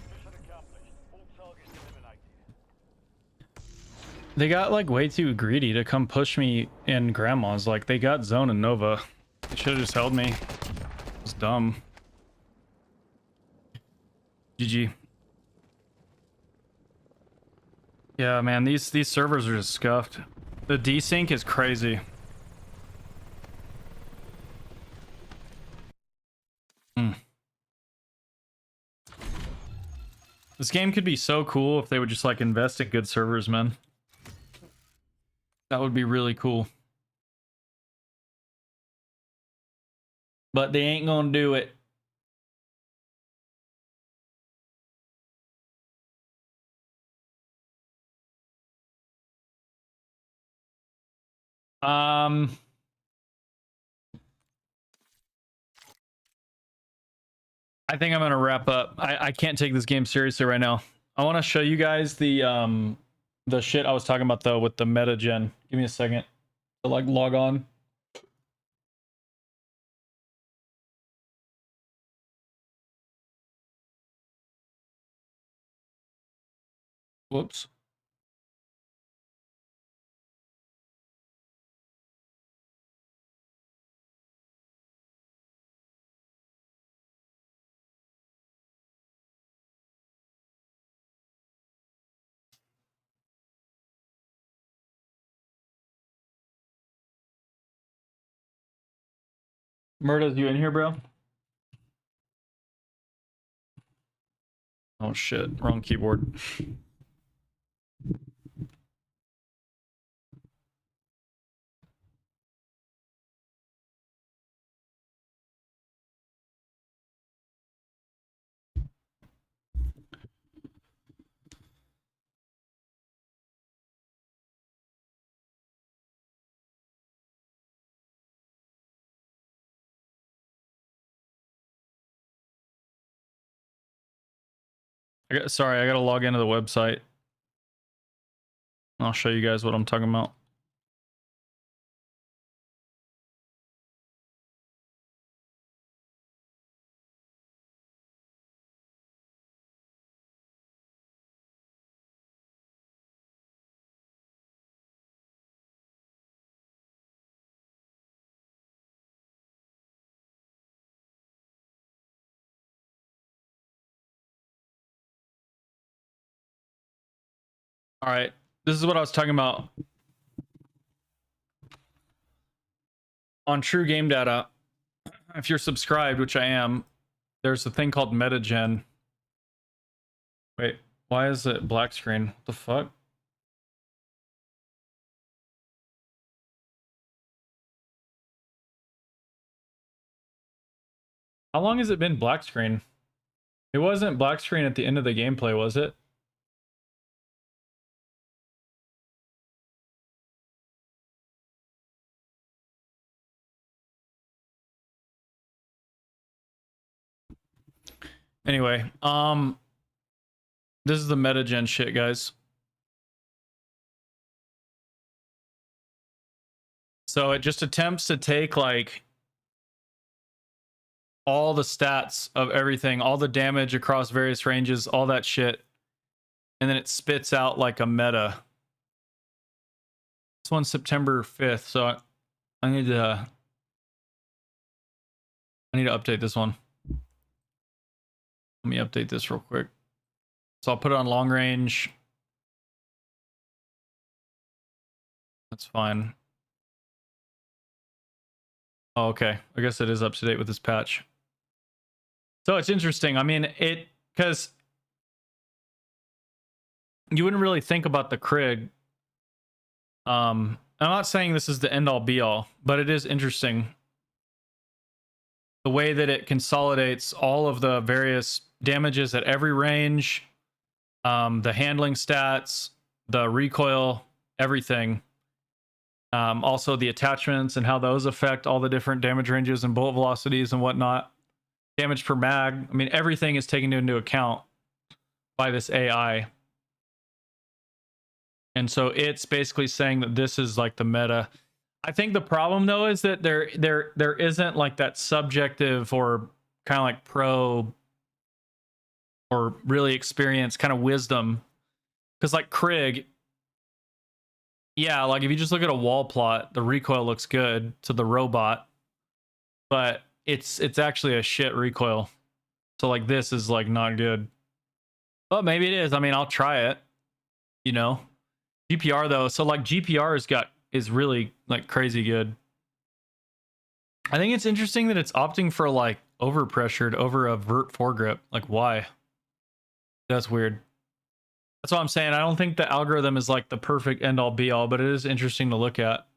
Mission accomplished. All targets eliminated. They got like way too greedy to come push me in grandma's. Like they got Zone and Nova. They should have just held me. It's dumb. GG. Yeah, man, these servers are just scuffed. The desync is crazy. This game could be so cool if they would just like invest in good servers, man. That would be really cool. But they ain't gonna do it. I think I'm gonna wrap up. I can't take this game seriously right now. I want to show you guys the shit I was talking about though with the meta gen. Give me a second to like log on. Whoops. Murda's you in here, bro? Oh shit, wrong keyboard. Sorry, I gotta log into the website. I'll show you guys what I'm talking about. All right, this is what I was talking about. On True Game Data, if you're subscribed, which I am, there's a thing called MetaGen. Wait, why is it black screen? What the fuck? How long has it been black screen? It wasn't black screen at the end of the gameplay, was it? Anyway, this is the MetaGen shit, guys. So it just attempts to take like all the stats of everything, all the damage across various ranges, all that shit, and then it spits out like a meta. This one's September 5th, so I need to update this one. Let me update this real quick. So I'll put it on long range. That's fine. Oh, okay. I guess it is up to date with this patch. So it's interesting. I mean, because you wouldn't really think about the Krig. I'm not saying this is the end all be all, but it is interesting. The way that it consolidates all of the various damages at every range, the handling stats, the recoil, everything. Also the attachments and how those affect all the different damage ranges and bullet velocities and whatnot. Damage per mag. I mean, everything is taken into account by this AI. And so it's basically saying that this is like the meta. I think the problem though is that there isn't like that subjective or kind of like pro or really experienced kind of wisdom. Because like Krig, yeah, like if you just look at a wall plot, the recoil looks good to the robot, but it's actually a shit recoil. So like this is like not good. But maybe it is. I mean, I'll try it. You know, GPR though. So like GPR is really like crazy good. I think it's interesting that it's opting for like overpressured over a vert foregrip. Like why? That's weird. That's what I'm saying. I don't think the algorithm is like the perfect end all be all, but it is interesting to look at.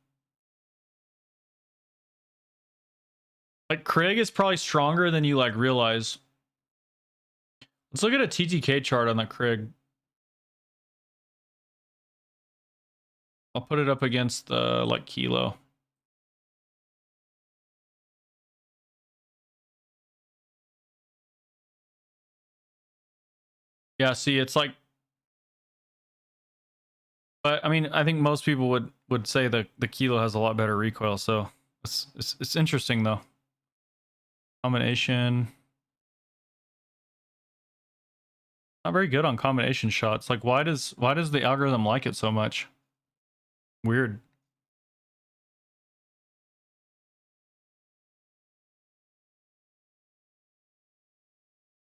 Like Craig is probably stronger than you like realize. Let's look at a TTK chart on the Craig. I'll put it up against the like Kilo. Yeah, see, it's like, but I mean, I think most people would say that the Kilo has a lot better recoil. So it's interesting though. Combination. Not very good on combination shots. Like, why does the algorithm like it so much? Weird.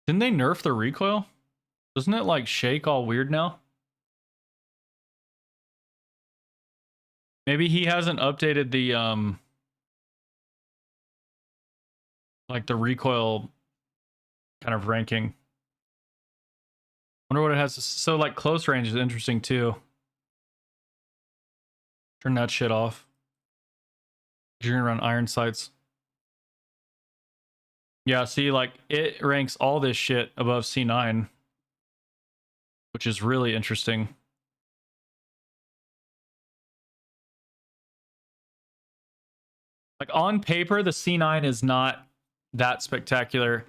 Didn't they nerf the recoil? Doesn't it like shake all weird now? Maybe he hasn't updated the like the recoil kind of ranking. Wonder what it has to, so like close range is interesting too. Turn that shit off. You're gonna run iron sights. Yeah, see, like it ranks all this shit above C9, which is really interesting. Like on paper, the C9 is not that spectacular,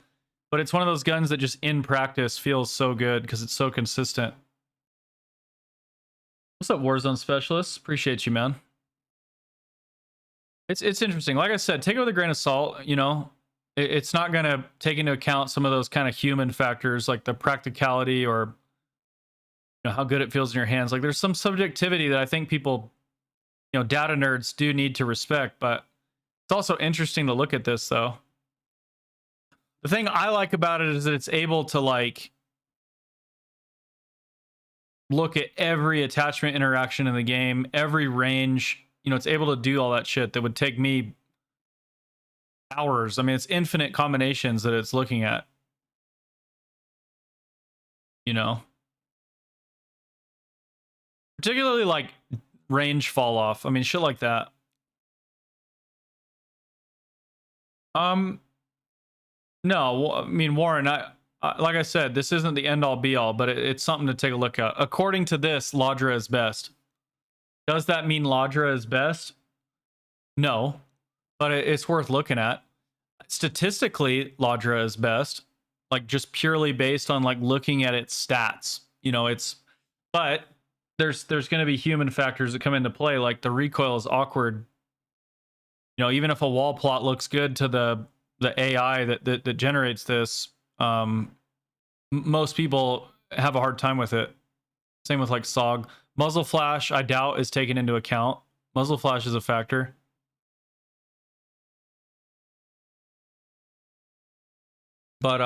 but it's one of those guns that just in practice feels so good because it's so consistent. What's up, Warzone Specialist? Appreciate you, man. It's interesting. Like I said, take it with a grain of salt. You know, it's not going to take into account some of those kind of human factors like the practicality or you know, how good it feels in your hands. Like there's some subjectivity that I think people, you know, data nerds do need to respect, but it's also interesting to look at this though. The thing I like about it is that it's able to like look at every attachment interaction in the game, every range. You know, it's able to do all that shit that would take me hours. I mean, it's infinite combinations that it's looking at. You know, particularly like range fall off. I mean, shit like that. No, I mean, Warren, like I said, this isn't the end all be all, but it's something to take a look at. According to this, Ladra is best. Does that mean Ladra is best? No, but it's worth looking at. Statistically, Ladra is best, like just purely based on like looking at its stats. You know, it's, but there's going to be human factors that come into play. Like the recoil is awkward. You know, even if a wall plot looks good to the AI that generates this, most people have a hard time with it. Same with like SOG. Muzzle flash, I doubt is taken into account. Muzzle flash is a factor. But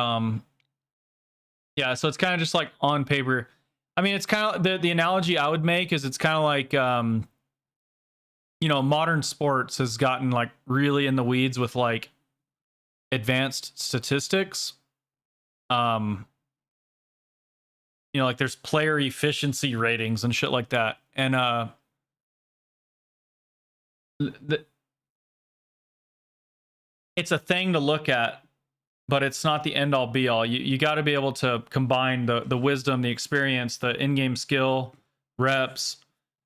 yeah, so it's kind of just like on paper. I mean, it's kind of the analogy I would make is it's kind of like you know, modern sports has gotten like really in the weeds with like advanced statistics. You know, like there's player efficiency ratings and shit like that. And it's a thing to look at, but it's not the end all be all. You got to be able to combine the wisdom, the experience, the in-game skill, reps,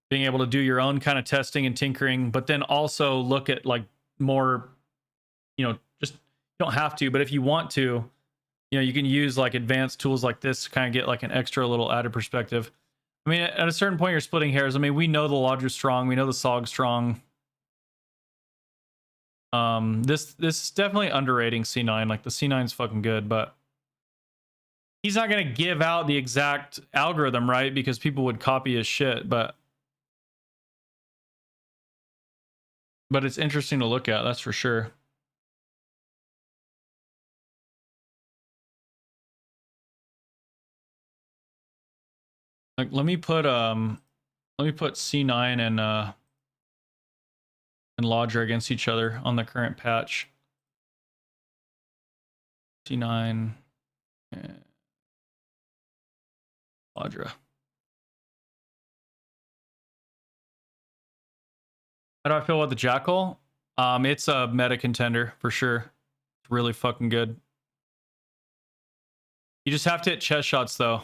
being able to do your own kind of testing and tinkering, but then also look at like more, you know, just you don't have to, but if you want to, you know, you can use like advanced tools like this to kind of get like an extra little added perspective. I mean, at a certain point, you're splitting hairs. I mean, we know the Lodger's strong. We know the SOG's strong. This is definitely underrating C9. Like the C9's fucking good, but he's not going to give out the exact algorithm, right? Because people would copy his shit, but it's interesting to look at, that's for sure. Like let me put C9 and Lodger against each other on the current patch. C9 and Lodra. How do I feel about the Jackal? It's a meta contender for sure. It's really fucking good. You just have to hit chest shots though.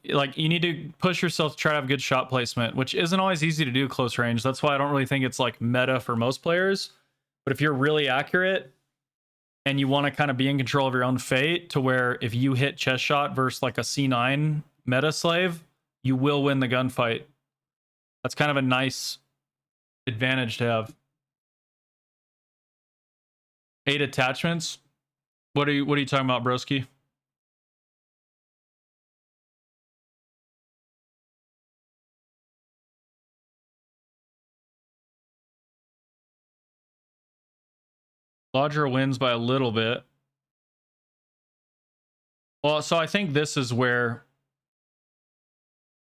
Like you need to push yourself to try to have good shot placement, which isn't always easy to do close range. That's why I don't really think it's like meta for most players. But if you're really accurate and you want to kind of be in control of your own fate, to where if you hit chest shot versus like a C9 meta slave, you will win the gunfight. That's kind of a nice advantage to have. 8 attachments. What are you talking about, broski? Lodger wins by a little bit. Well, so I think this is where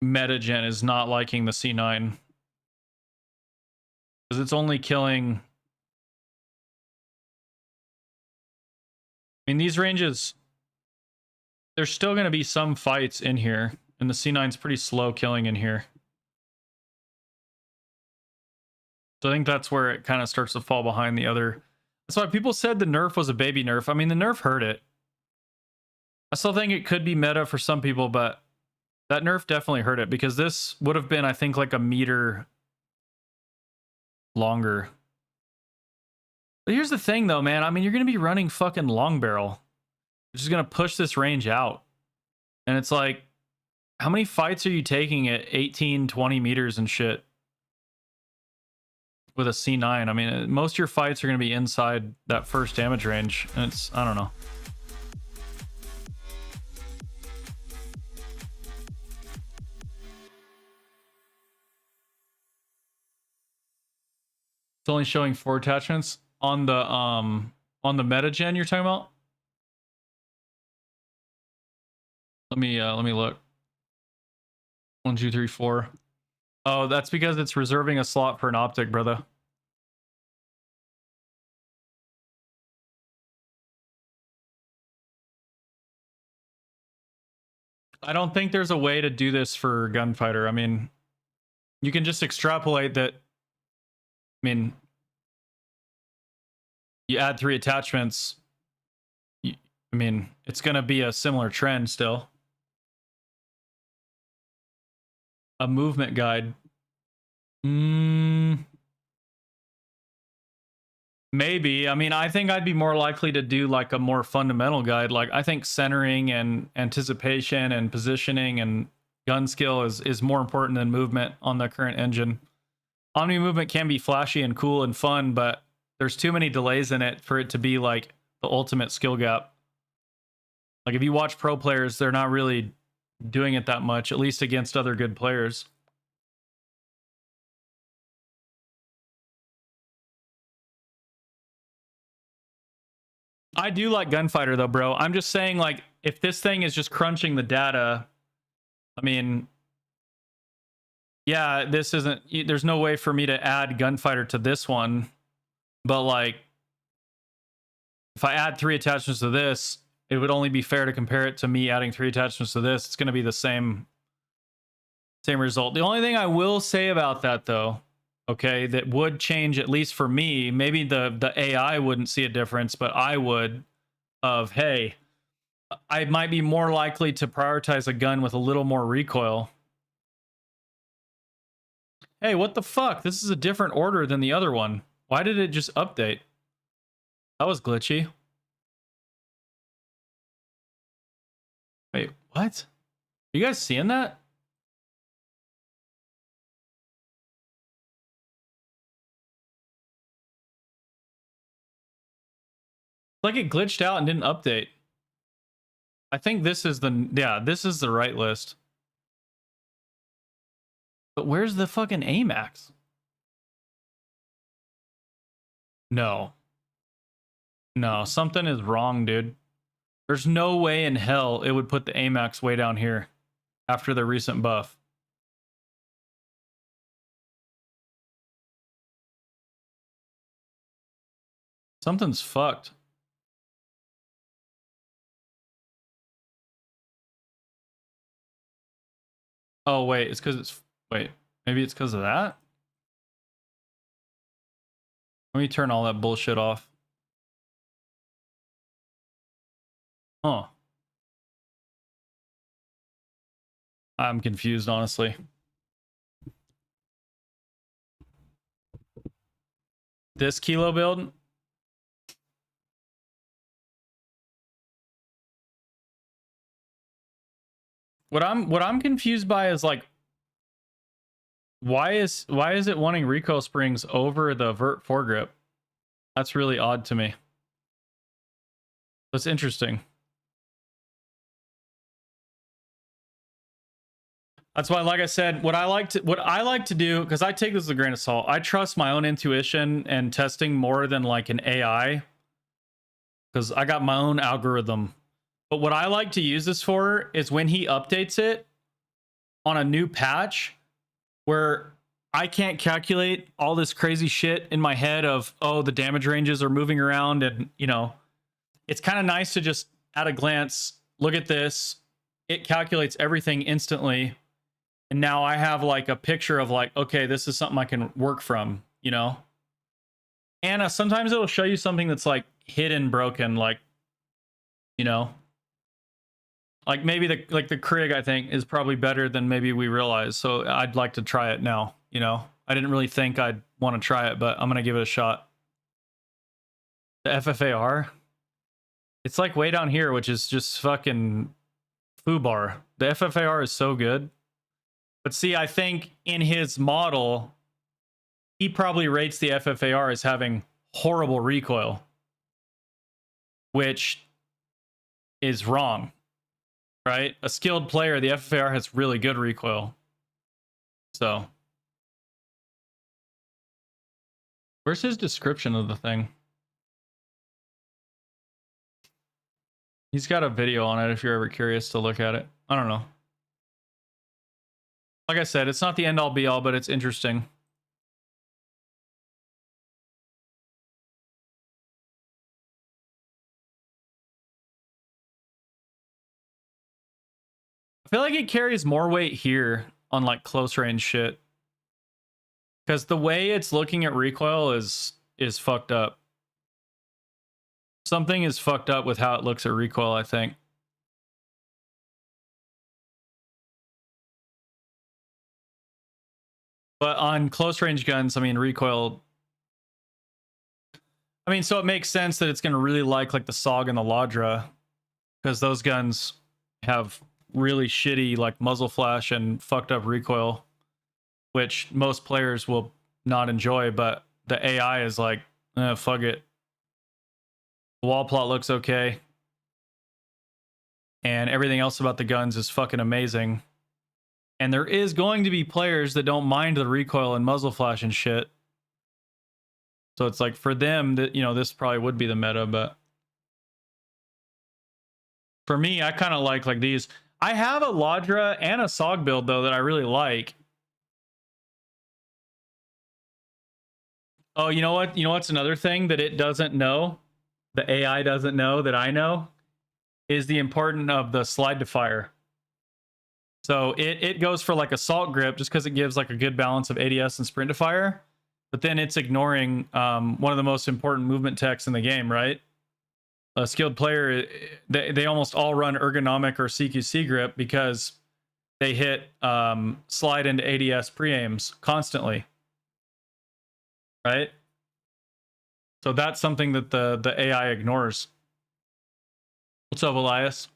Metagen is not liking the C9. Because it's only killing... I mean, these ranges... There's still going to be some fights in here. And the C9's pretty slow killing in here. So I think that's where it kind of starts to fall behind the other... That's why people said the nerf was a baby nerf. I mean, the nerf hurt it. I still think it could be meta for some people, but that nerf definitely hurt it, because this would have been, I think, like a meter longer. But here's the thing, though, man. I mean, you're going to be running fucking long barrel, which is going to push this range out. And it's like, how many fights are you taking at 18, 20 meters and shit? With a C9, I mean, most of your fights are going to be inside that first damage range, and it's, I don't know. It's only showing 4 attachments on the meta gen you're talking about. Let me look. 1, 2, 3, 4. Oh, that's because it's reserving a slot for an optic, brother. I don't think there's a way to do this for Gunfighter. I mean, you can just extrapolate that. I mean, you add 3 attachments. I mean, it's going to be a similar trend still. A movement guide. Maybe. I mean, I think I'd be more likely to do like a more fundamental guide. Like, I think centering and anticipation and positioning and gun skill is more important than movement on the current engine. Omni movement can be flashy and cool and fun, but there's too many delays in it for it to be like the ultimate skill gap. Like, if you watch pro players, they're not really doing it that much, at least against other good players. I do like Gunfighter though, bro. I'm just saying, like, if this thing is just crunching the data, I mean, yeah, this isn't, there's no way for me to add Gunfighter to this one, but like, if I add 3 attachments to this, it would only be fair to compare it to me adding 3 attachments to this. It's going to be the same result. The only thing I will say about that, though, okay, that would change, at least for me, maybe the AI wouldn't see a difference, but I would, of, hey, I might be more likely to prioritize a gun with a little more recoil. Hey, what the fuck? This is a different order than the other one. Why did it just update? That was glitchy. Wait, what? You guys seeing that? Like, it glitched out and didn't update. I think this is the, yeah, this is the right list. But where's the fucking AMAX? No. No, something is wrong, dude. There's no way in hell it would put the AMAX way down here after the recent buff. Something's fucked. Oh, wait, it's because it's... Wait, maybe it's because of that? Let me turn all that bullshit off. Huh. I'm confused, honestly. This kilo build? What I'm confused by is like, why is it wanting recoil springs over the vert foregrip? That's really odd to me. That's interesting. That's why, like I said, what I like to do, because I take this with a grain of salt. I trust my own intuition and testing more than like an AI, because I got my own algorithm. But what I like to use this for is when he updates it on a new patch, where I can't calculate all this crazy shit in my head of, oh, the damage ranges are moving around, and you know, it's kind of nice to just at a glance look at this. It calculates everything instantly. And now I have like a picture of like, okay, this is something I can work from, you know? And sometimes it'll show you something that's like hidden, broken, like, you know? Like maybe the Krig, I think, is probably better than maybe we realize. So I'd like to try it now, you know? I didn't really think I'd want to try it, but I'm going to give it a shot. The FFAR? It's like way down here, which is just fucking foobar. The FFAR is so good. But see, I think in his model, he probably rates the FFAR as having horrible recoil, which is wrong, right? A skilled player, the FFAR has really good recoil. So, where's his description of the thing? He's got a video on it if you're ever curious to look at it. I don't know. Like I said, it's not the end all be all, but it's interesting. I feel like it carries more weight here on like close range shit, because the way it's looking at recoil is fucked up. Something is fucked up with how it looks at recoil, I think. But on close range guns, I mean, recoil, I mean, so it makes sense that it's going to really like the SOG and the Ladra, because those guns have really shitty like muzzle flash and fucked up recoil, which most players will not enjoy. But the AI is like, fuck it. The wall plot looks okay, and everything else about the guns is fucking amazing. And there is going to be players that don't mind the recoil and muzzle flash and shit. So it's like for them that, you know, this probably would be the meta, but for me, I kind of like these. I have a Ladra and a SOG build though that I really like. Oh, you know what? You know what's another thing that it doesn't know? The AI doesn't know that I know? Is the importance of the slide to fire. So it goes for like assault grip just because it gives like a good balance of ADS and sprint to fire. But then it's ignoring one of the most important movement techs in the game, right? A skilled player, they almost all run ergonomic or CQC grip because they hit slide into ADS pre-aims constantly, right? So that's something that the AI ignores. What's up, Elias?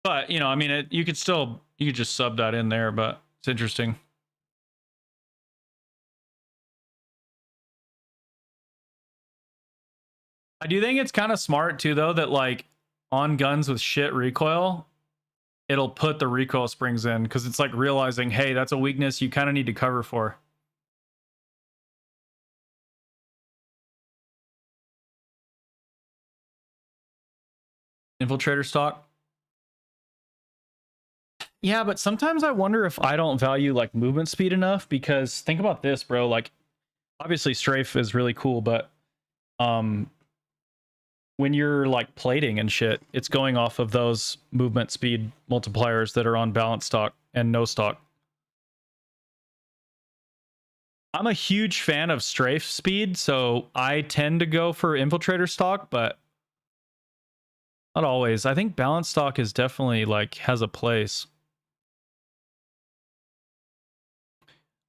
But, you know, I mean, you could just sub that in there, but it's interesting. I do think it's kind of smart too, though, that like on guns with shit recoil, it'll put the recoil springs in, because it's like realizing, hey, that's a weakness you kind of need to cover for. Infiltrator stock. Yeah, but sometimes I wonder if I don't value like movement speed enough, because think about this, bro. Like, obviously strafe is really cool, but when you're like plating and shit, it's going off of those movement speed multipliers that are on balance stock and no stock. I'm a huge fan of strafe speed, so I tend to go for infiltrator stock, but not always. I think balance stock is definitely like has a place.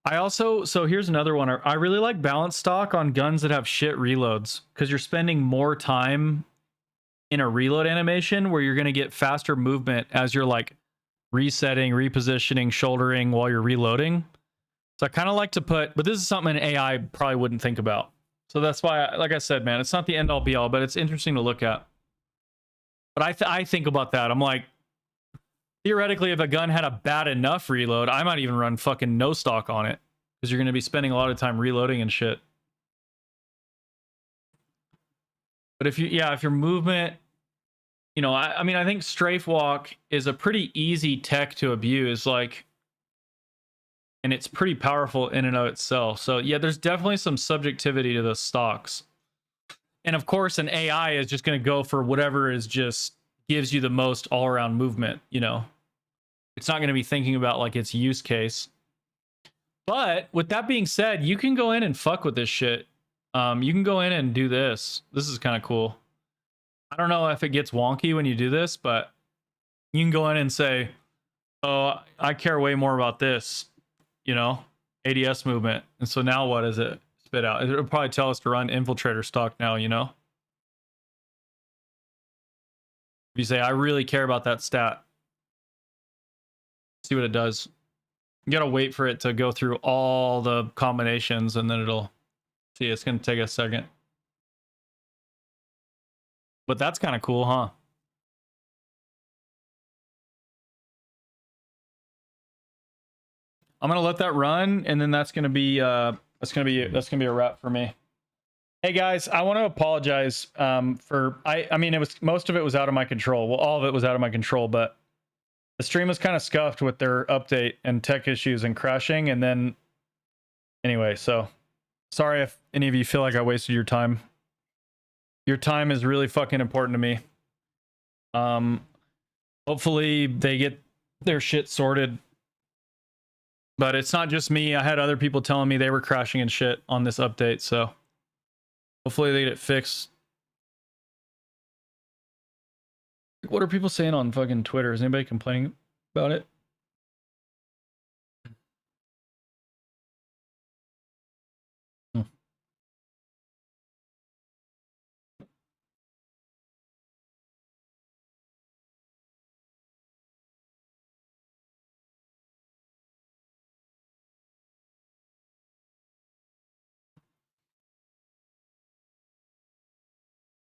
I also, so here's another one. I really like balance stock on guns that have shit reloads because you're spending more time in a reload animation where you're going to get faster movement as you're like resetting, repositioning, shouldering while you're reloading. So I kind of like to put, but this is something an AI probably wouldn't think about. So that's why, like I said, man, it's not the end all be all, but it's interesting to look at. But I think about that. I'm like, theoretically, if a gun had a bad enough reload, I might even run fucking no stock on it because you're going to be spending a lot of time reloading and shit. But if you, yeah, if your movement, you know, I mean, I think strafe walk is a pretty easy tech to abuse, like, and it's pretty powerful in and of itself. So yeah, there's definitely some subjectivity to the stocks. And of course, an AI is just going to go for whatever is just gives you the most all-around movement, you know. It's not going to be thinking about like its use case. But with that being said, you can go in and fuck with this shit. You can go in and do this. This is kind of cool. I don't know if it gets wonky when you do this, but you can go in and say, oh, I care way more about this, you know, ADS movement. And so now what does it spit out? It'll probably tell us to run infiltrator stock now, you know. If you say, I really care about that stat, see what it does. You gotta wait for it to go through all the combinations and then it'll see. It's gonna take a second. But that's kind of cool, huh? I'm gonna let that run, and then that's gonna be a wrap for me. Hey guys, I want to apologize for I mean it was most of it was out of my control. Well, all of it was out of my control, but the stream was kind of scuffed with their update and tech issues and crashing, and then anyway, so sorry if any of you feel like I wasted your time. Your time is really fucking important to me. Hopefully they get their shit sorted. But it's not just me. I had other people telling me they were crashing and shit on this update, so hopefully they get it fixed. What are people saying on fucking Twitter? Is anybody complaining about it?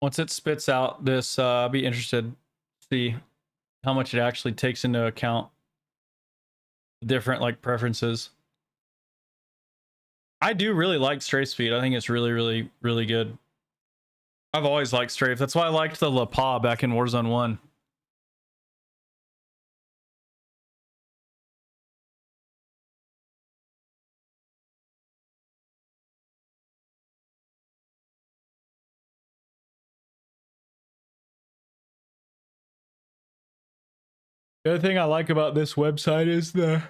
Once it spits out this, I'll be interested to see how much it actually takes into account different like preferences. I do really like strafe speed. I think it's really, really, really good. I've always liked strafe. That's why I liked the La Pa back in Warzone 1. The other thing I like about this website is the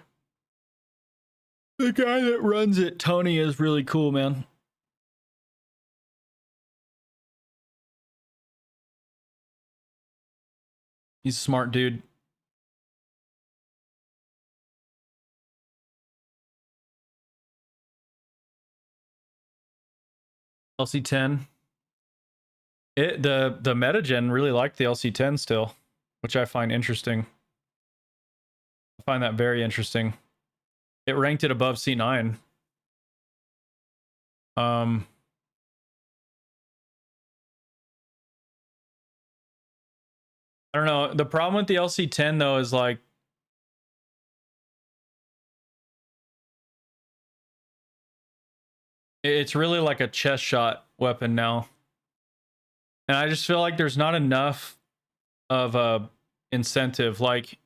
guy that runs it, Tony, is really cool, man. He's a smart dude. LC10. The metagen really liked the LC10 still, which I find interesting. I find that very interesting. It ranked it above C9. I don't know. The problem with the LC10 though is like it's really like a chest shot weapon now. And I just feel like there's not enough of a incentive. Like,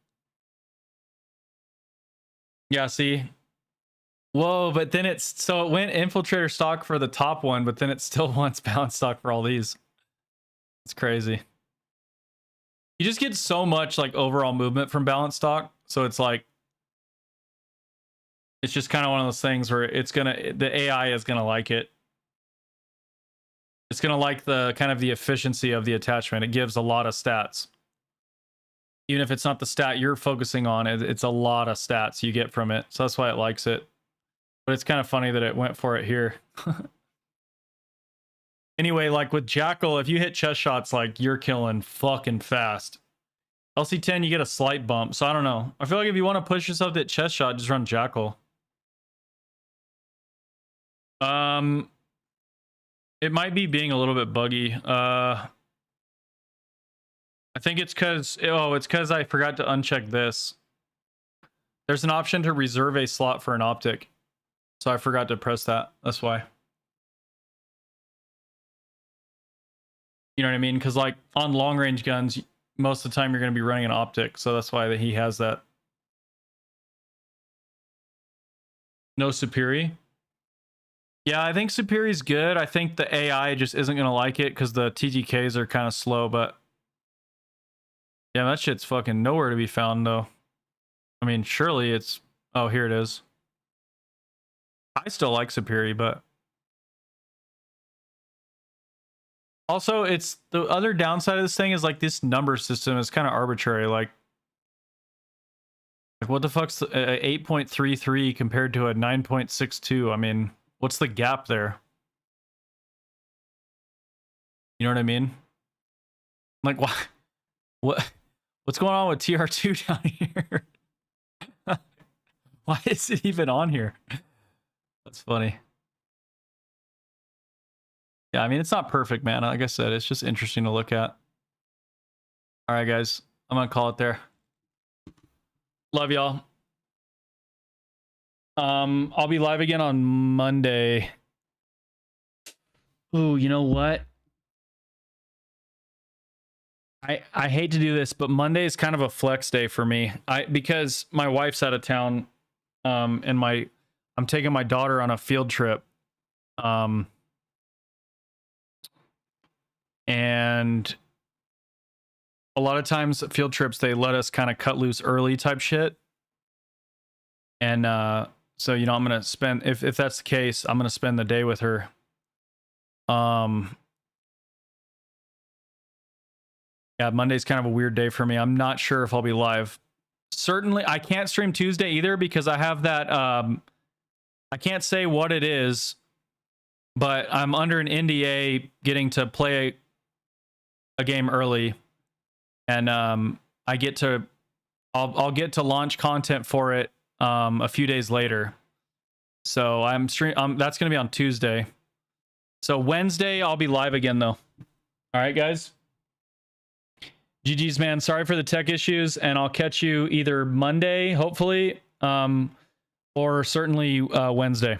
yeah, see? Whoa, but then it's, so it went infiltrator stock for the top one, but then it still wants balance stock for all these. It's crazy. You just get so much like overall movement from balance stock. So it's like, It's just kind of one of those things where the AI is gonna like it. It's gonna like the kind of the efficiency of the attachment. It gives a lot of stats. Even if it's not the stat you're focusing on, it's a lot of stats you get from it. So that's why it likes it. But it's kind of funny that it went for it here. Anyway, like with Jackal, if you hit chest shots, like you're killing fucking fast. LC10, you get a slight bump. So I don't know. I feel like if you want to push yourself to hit chest shot, just run Jackal. It might be being a little bit buggy. I think it's because I forgot to uncheck this. There's an option to reserve a slot for an optic. So I forgot to press that. That's why. You know what I mean? Because like on long range guns, most of the time you're going to be running an optic. So that's why he has that. No superi. Yeah, I think superi is good. I think the AI just isn't going to like it because the TTKs are kind of slow. But yeah, that shit's fucking nowhere to be found though. I mean, surely it's... Oh, here it is. I still like superi, but... Also, it's the other downside of this thing is like this number system is kind of arbitrary. Like what the fuck's 8.33 compared to a 9.62? I mean, what's the gap there? You know what I mean? Like what's going on with TR2 down here? Why is it even on here? That's funny. Yeah, I mean, it's not perfect, man. Like I said, it's just interesting to look at. All right, guys. I'm going to call it there. Love y'all. I'll be live again on Monday. Ooh, you know what? I hate to do this, but Monday is kind of a flex day for me. Because my wife's out of town, and I'm taking my daughter on a field trip. And a lot of times field trips, they let us kind of cut loose early type shit. And so, you know, I'm going to spend, if that's the case, I'm going to spend the day with her. Yeah, Monday's kind of a weird day for me. I'm not sure if I'll be live. Certainly, I can't stream Tuesday either because I have that, I can't say what it is, but I'm under an NDA getting to play a game early, and I get to I'll get to launch content for it a few days later. So that's going to be on Tuesday. So Wednesday I'll be live again though. All right, guys. GG's, man. Sorry for the tech issues, and I'll catch you either Monday, hopefully, or certainly Wednesday.